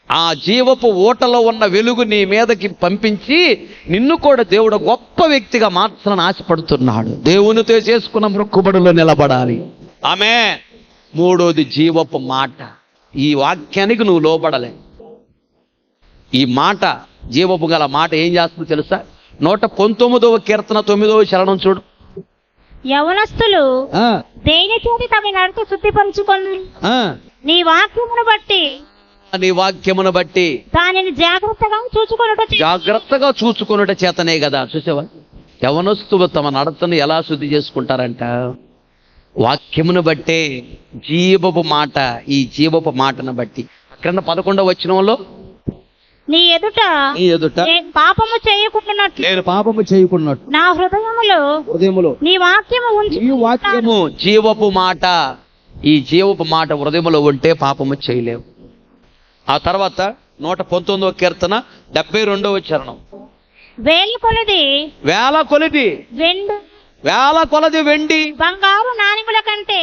S2: ఆ జీవపు ఓటలో ఉన్న వెలుగు నీ మీదకి పంపించి నిన్ను కూడా దేవుడు గొప్ప వ్యక్తిగా మార్చాలని ఆశపడుతున్నాడు. దేవునితో చేసుకున్న మొక్కుబడిలో నిలబడాలి. ఆమేన్. మూడోది జీవపు మాట. ఈ వాక్యానికి నువ్వు లోబడలే. ఈ మాట, జీవపు గల మాట ఏం చేస్తుందో తెలుసా? 119వ కీర్తన 9వ చరణం చూడు.
S3: యవనస్తులు దేని చేతి తమ నడత శుద్ధిపరచుకొని నీ వాక్యమును బట్టి దానిని జాగ్రత్తగా చూచుకొనుట చేతనే కదా. చూసావా, యవనస్తులు తమ నడతను ఎలా శుద్ధి చేసుకుంటారంట? వాక్యమును బట్టే. జీవపు మాట, ఈ జీవపు మాటను బట్టి. అక్కడ 11వ వచనంలో నీ ఎదుట నేను పాపము చేయకున్నట్లు నా హృదయములో నీ వాక్యము
S2: జీవపు మాట. ఈ జీవపు మాట హృదయములో ఉంటే పాపము చేయలేవు. ఆ తర్వాత 119వ కీర్తన 72వ చరణం. వేల కొలది వెండి
S3: బంగారు నాణెముల కంటే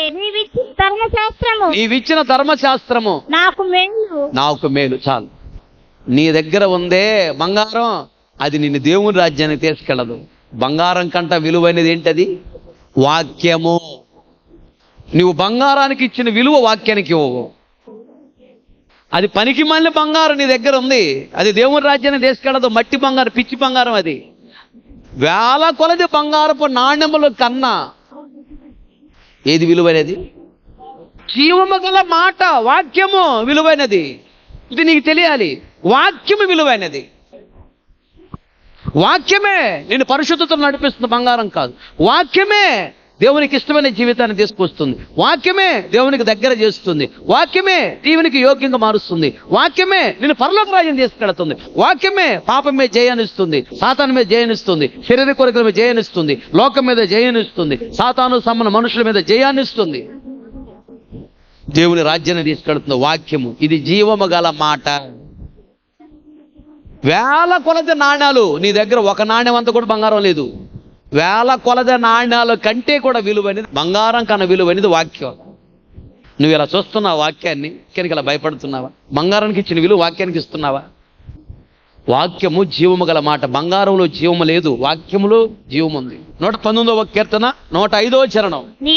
S2: నీవిచ్చిన ధర్మశాస్త్రము నాకు మేలు. చాలు. నీ దగ్గర ఉందే బంగారం, అది నిన్ను దేవుని రాజ్యానికి తీసుకెళ్ళదు. బంగారం కంట విలువైనది ఏంటది? వాక్యము. నువ్వు బంగారానికి ఇచ్చిన విలువ వాక్యానికి ఇవ్వవు. అది పనికి మళ్ళీ బంగారం నీ దగ్గర ఉంది, అది దేవుని రాజ్యాన్ని తీసుకెళ్ళదు. మట్టి బంగారం, పిచ్చి బంగారం. అది వేల కొలది బంగారపు నాణ్యముల కన్నా ఏది విలువైనది? జీవము గల మాట, వాక్యము విలువైనది. ఇది నీకు తెలియాలి. వాక్యము విలువైనది. వాక్యమే నేను పరిశుద్ధతను నడిపిస్తుంది, బంగారం కాదు. వాక్యమే దేవునికి ఇష్టమైన జీవితాన్ని తీసుకొస్తుంది. వాక్యమే దేవునికి దగ్గర చేస్తుంది. వాక్యమే దేవునికి యోగ్యంగా మారుస్తుంది. వాక్యమే నేను పరలోక రాజ్యం తీసుకెళ్తుంది. వాక్యమే పాపం మీద జయాన్నిస్తుంది, సాతాను మీద జయాన్నిస్తుంది, శరీర కోరికల మీద జయాన్నిస్తుంది, లోకం మీద జయాన్నిస్తుంది, సాతాను సమాన మనుషుల మీద జయాన్నిస్తుంది. దేవుని రాజ్యాన్ని తీసుకెళ్తుంది వాక్యము. ఇది జీవము గల మాట. వేల కొలది నాణ్యాలు నీ దగ్గర, ఒక నాణ్యం అంతా కూడా బంగారం లేదు. వేల కొలది నాణ్యాల కంటే కూడా విలువైనది, బంగారం కన్నా విలువైనది వాక్యం. నువ్వు ఇలా చూస్తున్నావు వాక్యాన్ని, వాక్యానికి ఇలా భయపడుతున్నావా? బంగారానికి ఇచ్చిన విలువ వాక్యానికి ఇస్తున్నావా? వాక్యము జీవము గల మాట. బంగారంలో జీవము లేదు, వాక్యములో జీవము ఉంది. 119వ కీర్తన 105వ చరణం.
S3: నీ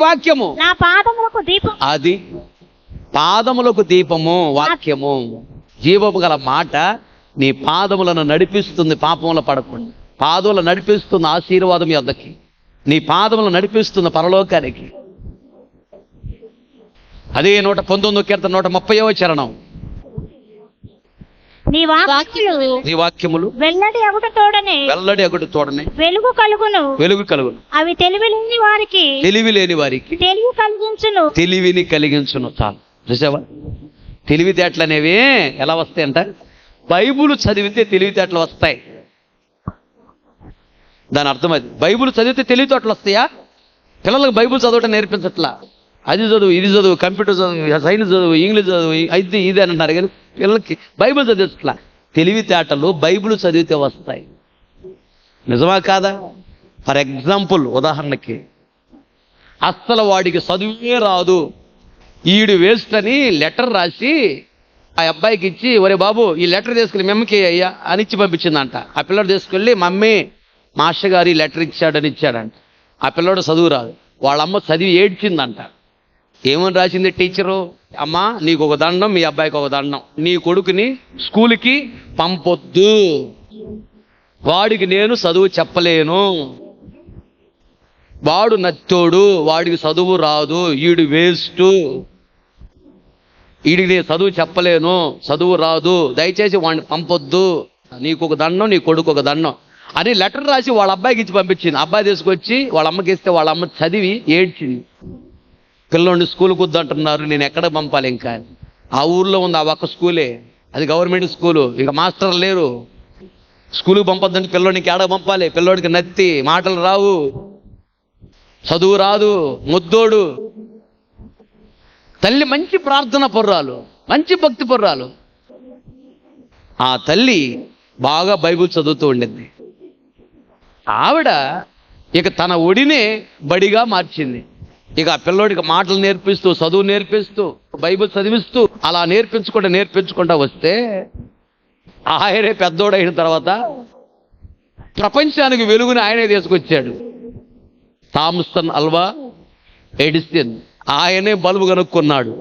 S3: వాక్యము
S2: నా
S3: పాదములకు దీపం.
S2: అది పాదములకు దీపము. వాక్యము జీవము గల మాట నీ పాదములను నడిపిస్తుంది, పాపముల పడకుండా. పాదములు నడిపిస్తున్న ఆశీర్వాదం యొద్దకి, నీ పాదములను నడిపిస్తున్న పరలోకానికి. అదే 119వ కీర్తన 130వ చరణం.
S3: నీ
S2: వాక్యములు
S3: వెల్లడి అగుట తోడనే వెలుగు కలుగును. అవి తెలివి లేని వారికి
S2: తెలివిని కలిగించును. చాలు, చూసావా? తెలివితేటలు అనేవి ఎలా వస్తాయంట? బైబుల్ చదివితే తెలివితేటలు వస్తాయి. దాని అర్థం అది. బైబుల్ చదివితే తెలివితేటలు వస్తాయా? పిల్లలకు బైబుల్ చదవటం నేర్పించట్లా. అది చదువు, ఇది చదువు, కంప్యూటర్ చదువు, సైన్స్ చదువు, ఇంగ్లీష్ చదువు, అయితే ఇది అని అంటారు. కానీ పిల్లలకి బైబుల్ చదివించట్లా. తెలివితేటలు బైబుల్ చదివితే వస్తాయి. నిజమా కాదా? ఫర్ ఎగ్జాంపుల్, ఉదాహరణకి, అస్సలు వాడికి చదువే రాదు, ఈడు వేస్ట్ అని లెటర్ రాసి ఆ అబ్బాయికి ఇచ్చి, ఒరే బాబు ఈ లెటర్ తీసుకెళ్ళి మమ్మీకి అయ్యా అని ఇచ్చి పంపించిందంట. ఆ పిల్లడు తీసుకెళ్ళి, మమ్మీ మాస్టర్ గారు ఈ లెటర్ ఇచ్చాడని ఇచ్చాడంట. ఆ పిల్లడు చదువు రాదు. వాళ్ళమ్మ చదివి ఏడ్చిందంట. ఏమని రాసింది టీచరు? అమ్మా నీకు ఒక దండం, మీ అబ్బాయికి ఒక దండం, నీ కొడుకుని స్కూల్కి పంపొద్దు, వాడికి నేను చదువు చెప్పలేను, వాడు నత్తోడు, వాడికి చదువు రాదు, ఈడు వేస్ట్, వీడికి నేను చదువు చెప్పలేను, చదువు రాదు, దయచేసి వాడిని పంపొద్దు, నీకు ఒక దండం, నీ కొడుకు ఒక దండం అని లెటర్ రాసి వాళ్ళ అబ్బాయికి ఇచ్చి పంపించింది. అబ్బాయి తీసుకొచ్చి వాళ్ళ అమ్మకి ఇస్తే వాళ్ళ అమ్మ చదివి ఏడ్చింది. పిల్లోడిని స్కూల్కి వద్దంటున్నారు, నేను ఎక్కడ పంపాలి ఇంకా? ఆ ఊర్లో ఉంది ఆ ఒక్క స్కూలే, అది గవర్నమెంట్ స్కూలు, ఇంకా మాస్టర్లు లేరు. స్కూల్కి పంపొద్దంటే పిల్లోడికి ఏడ పంపాలి? పిల్లోడికి నత్తి, మాటలు రావు, చదువు రాదు, ముద్దోడు. తల్లి మంచి ప్రార్థన పొర్రాలు, మంచి భక్తి పొర్రాలు. ఆ తల్లి బాగా బైబిల్ చదువుతూ ఉండింది. ఆవిడ ఇక తన ఒడినే బడిగా మార్చింది. ఇక ఆ పిల్లోడికి మాటలు నేర్పిస్తూ, చదువు నేర్పిస్తూ, బైబిల్ చదివిస్తూ, అలా నేర్పించుకుంటా వస్తే ఆయనే పెద్దోడైన తర్వాత ప్రపంచానికి వెలుగుని ఆయనే తీసుకొచ్చాడు. థామ్సన్ అల్వా ఎడిసన్ ఆయనే బల్బు కనుక్కున్నాడు.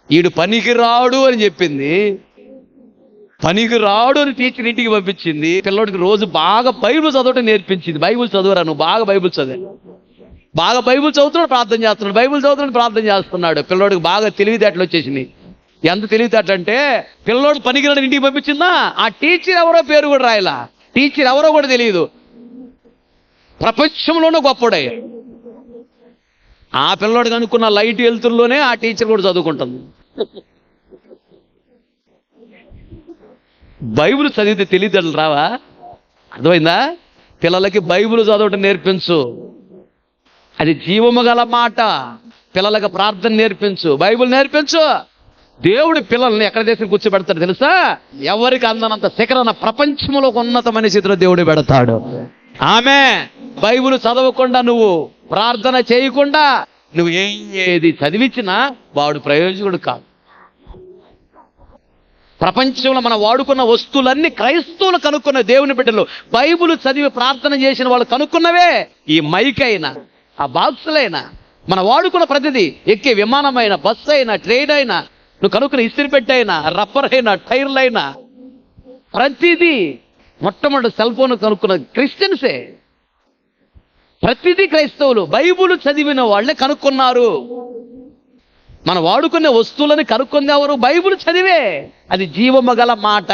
S2: ఈడు పనికి రాడు అని చెప్పింది, పనికి రాడు అని టీచర్ ఇంటికి పంపించింది. పిల్లోడికి రోజు బాగా బైబిల్ చదవటం నేర్పించింది. బైబిల్ చదువురా నువ్వు, బాగా బైబిల్ చదివాను, బాగా బైబిల్ చదువుతున్నాడు, ప్రార్థన చేస్తున్నాడు, బైబిల్ చదువుతున్నాడు, ప్రార్థన చేస్తున్నాడు. పిల్లోడికి బాగా తెలివితేటలు వచ్చేసింది. ఎంత తెలివితేటలు అంటే, పిల్లోడు పనికిరాడు ఇంటికి పంపించిందా, ఆ టీచర్ ఎవరో పేరు కూడా రాయలా, టీచర్ ఎవరో కూడా తెలియదు, ప్రపంచంలోనే గొప్పడయ్యా. ఆ పిల్లోడు కనుక్కున్న లైట్ వెలుతురులోనే ఆ టీచర్ కూడా చదువుకుంటుంది. బైబిల్ చదివితే తెలివితేటలు రావా? అర్థమైందా? పిల్లలకి బైబిల్ చదవటం నేర్పించు, అది జీవము గల మాట. పిల్లలకు ప్రార్థన నేర్పించు, బైబిల్ నేర్పించు. దేవుడు పిల్లల్ని ఎక్కడ దేశం కూర్చోబెడతాడు తెలుసా? ఎవరికి అందనంత శిఖరన ప్రపంచంలో ఉన్నతమైన స్థితిలో దేవుడు పెడతాడు. ఆమె బైబిల్ చదవకుండా, నువ్వు ప్రార్థన చేయకుండా నువ్వు ఏది చదివించినా వాడు ప్రయోజకుడు కాదు. ప్రపంచంలో మనం వాడుకున్న వస్తువులన్నీ క్రైస్తవులు కనుక్కున్న దేవుని బిడ్డలు, బైబిల్ చదివి ప్రార్థన చేసిన వాళ్ళు కనుక్కున్నవే. ఈ మైక్ అయినా, ఆ బాక్సులైనా,
S1: మన వాడుకున్న ప్రతిదీ, ఎక్కే విమానమైనా, బస్సు అయినా, ట్రైన్ అయినా, నువ్వు కనుక్కున్న ఇస్త్రీ పెట్టైనా, రబ్బర్ అయినా, టైర్లైనా, ప్రతిదీ మొట్టమొదటి సెల్ ఫోన్ కనుక్కున్న క్రిస్టియన్సే. ప్రతిదీ క్రైస్తవులు బైబుల్ చదివిన వాళ్ళే కనుక్కున్నారు. మనం వాడుకునే వస్తువులని కనుక్కుంది ఎవరు? బైబుల్ చదివే. అది జీవము గల మాట.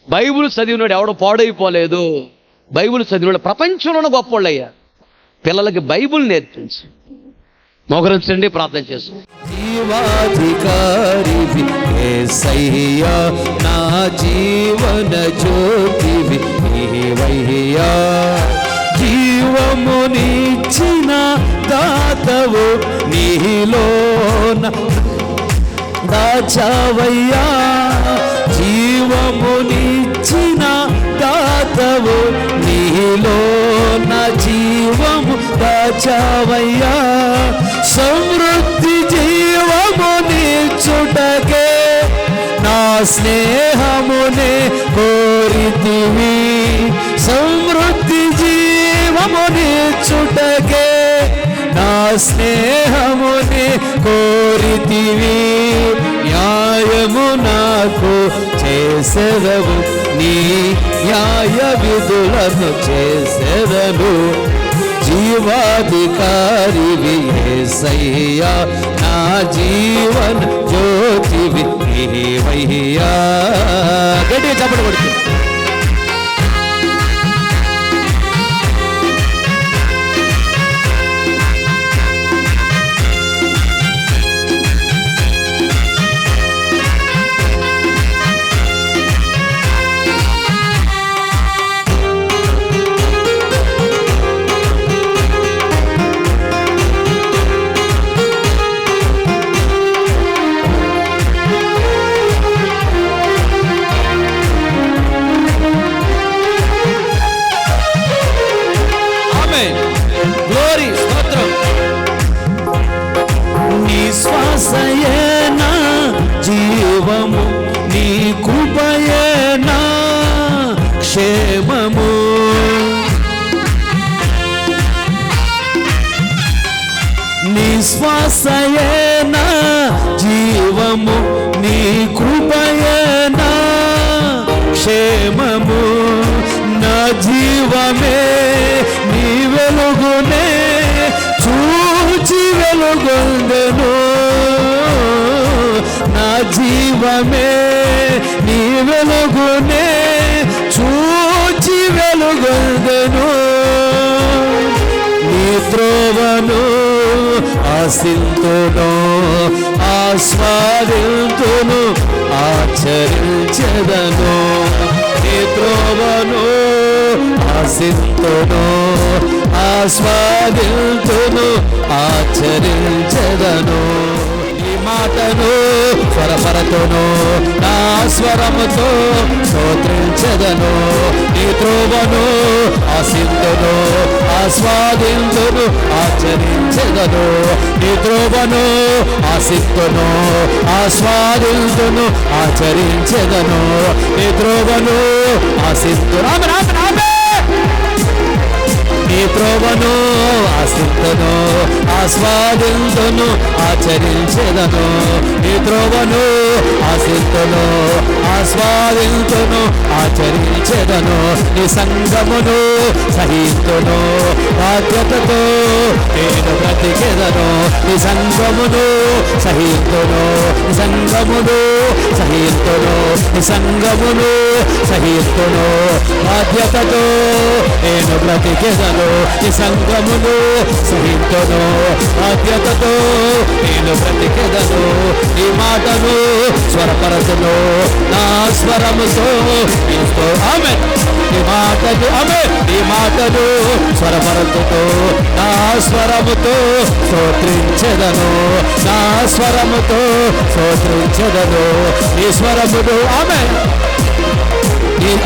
S1: బైబుల్ చదివినోడు ఎవడో పాడైపోలేదు. బైబుల్ చదివినోడు ప్రపంచంలోనే గొప్పోళ్ళయ్యా. పిల్లలకి బైబుల్ నేర్పించు. మోకరించండి, ప్రార్థన చేసు.
S4: జీవాధికారివి యేసయ్యా, నా జీవన జ్యోతివి నీవయ్యా. జీవమునిచ్చిన దాతవు, నీలోన దాచావయ్యా. జీవమునిచ్చిన దాతవు, నీలోన జీవము దాచావయ్యా. సమృద్ధి జీవమునిచ్చుటకే నా స్నేహమునే కోరితివి. సమృద్ధి జీవమునిచ్చుటకే నా స్నేహమునే కోరితివి. న్యాయము నాకు చేసెదవు, నీ న్యాయ విధులను చేసెదను. జీవాధికారివి యేసయ్యా, నా జీవన జ్యోతివి నీవయ్యా. గట్టిగా చప్పట్లు కొడుతూ శ్వాసయేనా జీవము, నీ కృపయేనా క్షేమము. నీ శ్వాసయేనా జీవము, నీ కృపయేనా క్షేమము. నా జీవమే నీ వెలుగునే చూచి వెలుగొందెను. నా జీవమే నీ వెలుగునే చూచి వెలుగొందెను. నీ త్రోవను ఆశింతును, ఆస్వాదింతును, ఆచరించెదను. నీ త్రోవను ఆశింతును, ఆస్వాదింతును, ఆచరించెదను. ఈ మాటను స్వరపరతును, నా స్వరముతో స్తోత్రించెదను. నీ త్రోవను ఆశింతును, ఆస్వాదింతును, ఆచరించెదను. నీ త్రోవను ఆశింతును, ఆస్వాదింతును, ఆచరించెదను. నీ త్రోవను ఆశింతును, నీ త్రోవను ఆశింతును, ఆస్వాదింతును, ఆచరించెదను. నీ త్రోవను ఆశింతును, ఆస్వాదింతును, ఆచరించెదను. నీ సంగమును సహింతును, బాధ్యతతో నేను బ్రతికెదను. నీ సంగమును సహింతును, నీ సంగమును సహింతును, నీ సంగమును సహింతును, బాధ్యతతో నేను బ్రతికెదను. నీ సంగమును సహింతును, బాధ్యతతో నేను బ్రతికెదను. నీ మాటను స్వరపరతును, నా స్వరముతో ఆమేన్. నీ మాటను ఆమేన్. నీ మాటను స్వరపరతుతో నా స్వరముతో స్తోత్రించెదను. నా స్వరముతో స్తోత్రించెదను. నీ స్వరమును ఆమేన్.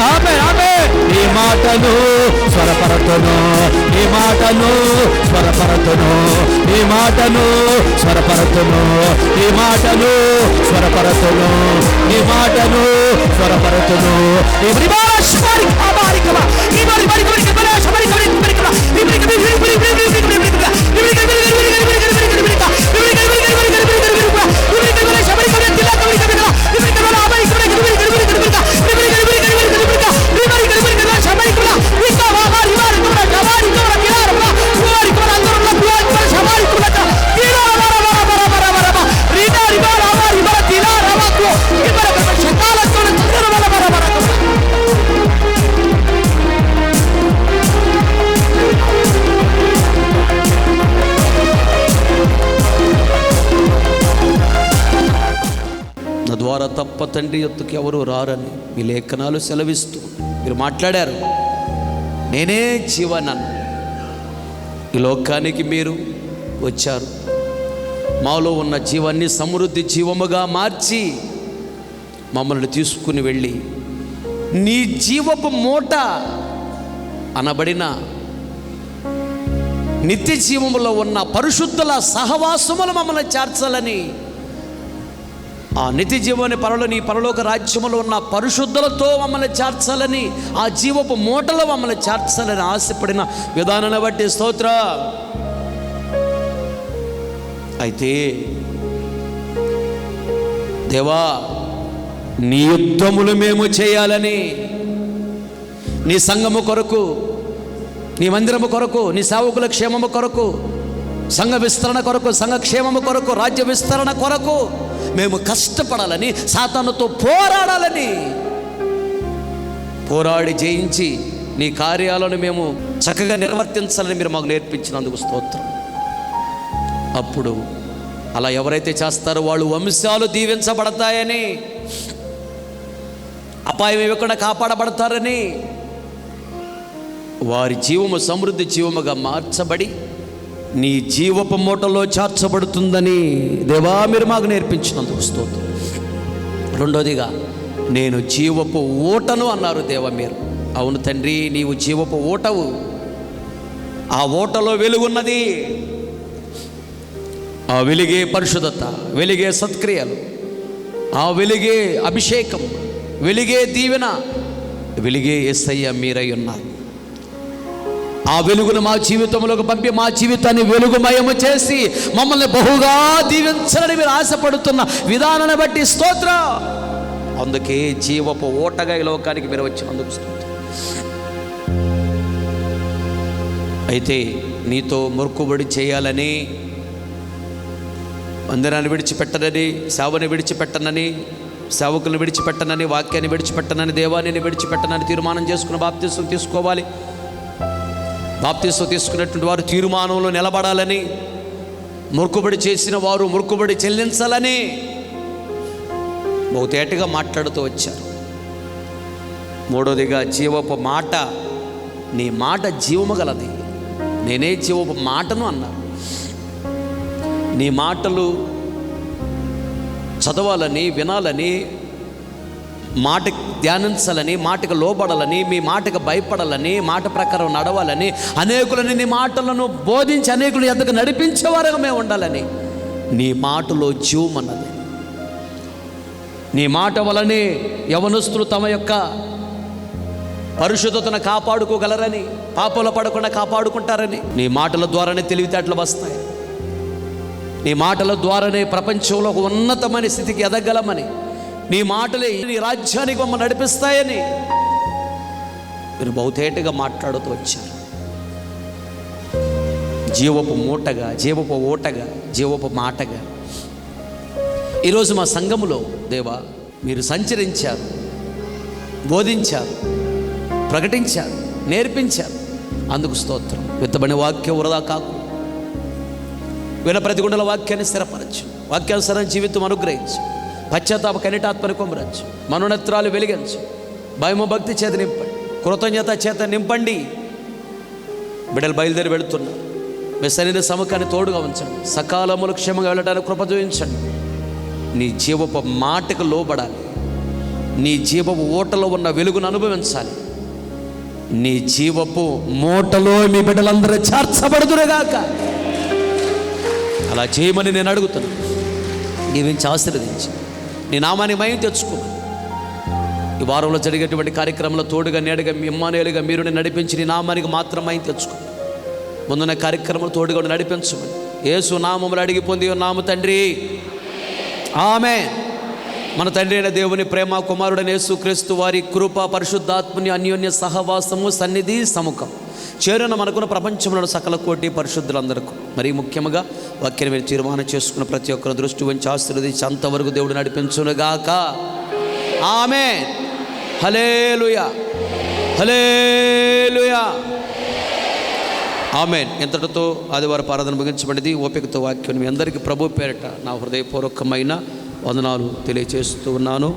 S4: ఆమేన్ ఆమేన్. నీ మాటను స్వరపరతును, నీ మాటను స్వరపరతును, నీ మాటను స్వరపరతును, నీ మాటను స్వరపరతును, నీ మాటను స్వరపరతును.
S2: ద్వారా తప్ప తండ్రి యొద్దకు ఎవరు రారని మీ లేఖనాలు సెలవిస్తూ మీరు మాట్లాడారు. నేనే జీవనన్ను. ఈ లోకానికి మీరు వచ్చారు, మాలో ఉన్న జీవాన్ని సమృద్ధి జీవముగా మార్చి మమ్మల్ని తీసుకుని వెళ్ళి నీ జీవపు మూట అనబడిన నిత్య జీవములో ఉన్న పరిశుద్ధుల సహవాసములు మమ్మల్ని చేర్చాలని, ఆ నిత్య జీవాన్ని నీ పరలోక రాజ్యములో ఉన్న పరిశుద్ధులతో మమ్మల్ని చేర్చాలని, ఆ జీవపు మూటలో మమ్మల్ని చేర్చాలని ఆశపడిన విధానాన్ని బట్టి స్తోత్ర. అయితే దేవా, నీ యుద్ధములు మేము చేయాలని, నీ సంఘము కొరకు, నీ మందిరము కొరకు, నీ సేవకుల క్షేమము కొరకు, సంఘ విస్తరణ కొరకు, సంఘ క్షేమము కొరకు, రాజ్య విస్తరణ కొరకు మేము కష్టపడాలని, సాతానుతో పోరాడాలని, పోరాడి జయించి నీ కార్యాలను మేము చక్కగా నిర్వర్తించాలని మీరు మాకు నేర్పించినందుకు స్తోత్రం. అప్పుడు అలా ఎవరైతే చేస్తారో వాళ్ళు వంశాలు దీవించబడతాయని, అపాయం ఇవ్వకుండా కాపాడబడతారని, వారి జీవము సమృద్ధి జీవముగా మార్చబడి నీ జీవపు మూటలో చేర్చబడుతుందని దేవా మీరు మాకు నేర్పించినందుకు స్తోత్రం. రెండోదిగా నేను జీవపు ఊటను అన్నారు దేవా మీరు. అవును తండ్రి, నీవు జీవపు ఊటవు. ఆ ఊటలో వెలుగున్నది. ఆ వెలిగే పరిశుద్ధత, వెలిగే సత్క్రియలు, ఆ వెలిగే అభిషేకం, వెలిగే దీవెన, వెలిగే యేసయ్య మీరై ఉన్నారు. ఆ వెలుగును మా జీవితంలోకి పంపి మా జీవితాన్ని వెలుగుమయము చేసి మమ్మల్ని బహుగా దీవించాలని మీరు ఆశపడుతున్న విధానాన్ని బట్టి స్తోత్రం. అందుకే జీవపు ఓటగా ఈ లోకానికి మీరు వచ్చినందుకు స్తోత్రం. అయితే నీతో మొక్కుబడి చేయాలని, మందిరాన్ని విడిచిపెట్టనని, సేవని విడిచిపెట్టనని, సేవకులను విడిచిపెట్టనని, వాక్యాన్ని విడిచిపెట్టనని, దేవాన్ని విడిచిపెట్టనని తీర్మానం చేసుకుని బాప్తిసం తీసుకోవాలి. బాప్తిసం తీసుకున్నటువంటి వారు తీర్మానంలో నిలబడాలని, మొక్కుబడి చేసిన వారు మొక్కుబడి చెల్లించాలని బహుతేటగా మాట్లాడుతూ వచ్చారు. మూడోదిగా జీవపు మాట. నీ మాట జీవము గలది. నేనే జీవపు మాటను అన్నారు. నీ మాటలు చదవాలని, వినాలని, మాట ధ్యానించాలని, మాటకు లోబడాలని, మీ మాటకు భయపడాలని, మాట ప్రకారం నడవాలని, అనేకులని నీ మాటలను బోధించి అనేకులు ఎంతకు నడిపించేవారుగా మేము ఉండాలని నీ మాటలో జీవమన్నది. నీ మాట వలనే యవనస్తులు తమ యొక్క పరిశుద్ధతను కాపాడుకోగలరని, పాపంలో పడకుండా కాపాడుకుంటారని, నీ మాటల ద్వారానే తెలివితేటలు వస్తాయి. నీ మాటల ద్వారానే ప్రపంచంలో ఒక ఉన్నతమైన స్థితికి ఎదగలమని, నీ మాటలే నీ రాజ్యానికి మమ్మల్ని నడిపిస్తాయని మీరు బహుతేటగా మాట్లాడుతూ వచ్చారు. జీవపు మూటగా, జీవపు ఓటగా, జీవపు మాటగా ఈరోజు మా సంఘములో దేవా మీరు సంచరించారు, బోధించారు, ప్రకటించారు, నేర్పించారు. అందుకు స్తోత్రం. విత్తబడిన వాక్యం వృధా కాకు. విన ప్రతి గుండెల వాక్యాన్ని స్థిరపరచు, వాక్యానుసారం జీవితం అనుగ్రహించు, పశ్చాత్తాప కనిటాత్మని కొమ్మరచ్చు, మనోనేత్రాలు వెలిగించు, భయము భక్తి చేత నింపండి, కృతజ్ఞత చేత నింపండి. బిడ్డలు బయలుదేరి వెళుతున్నారు. మీ శరీర సముఖాన్ని తోడుగా ఉంచండి. సకాలములు క్షేమంగా వెళ్ళడానికి కృప చూపించండి. నీ జీవపు మాటకు లోబడాలి. నీ జీవపు ఓటలో ఉన్న వెలుగును అనుభవించాలి. నీ జీవపు మూటలో మీ బిడ్డలందరూ చేర్చబడుదురుగాక. అలా చేయమని నేను అడుగుతున్నాను. దీవించి ఆశీర్వదించి నీ నామాన్ని మహిమ తెచ్చుకోమని, ఈ వారంలో జరిగేటువంటి కార్యక్రమంలో తోడుగా నీడగా ఇమ్మానుయేలుగా మీరు నడిపించి నీ నామానికి మాత్రం మహిమ తెచ్చుకోమని, ముందున్న కార్యక్రమంలో తోడుగా నడిపించమని యేసు నామములు అడిగి పొంది ఉన్నాము తండ్రి. ఆమేన్. మన తండ్రి అయిన దేవుని ప్రేమ, కుమారుడైన యేసుక్రీస్తు వారి కృప, పరిశుద్ధాత్మని అన్యోన్య సహవాసము, సన్నిధి, సముఖం చేరున మనకున్న ప్రపంచంలో సకల కోటి పరిశుద్ధులందరికీ, మరీ ముఖ్యంగా వాక్యాన్ని మీరు తీర్మానం చేసుకున్న ప్రతి ఒక్కరు దృష్టి ఉంచి ఆశీర్వదించి అంతవరకు దేవుడు నడిపించునుగాక. ఆమేన్. హల్లెలూయా, హల్లెలూయా, ఆమేన్. ఇంతటితో ఆదివారం ఆరాధన ముగించబడింది. ఓపికతో వాక్యం మీ అందరికీ ప్రభు పేరిట నా హృదయపూర్వకమైన వందనాలు తెలియచేస్తూ ఉన్నాను.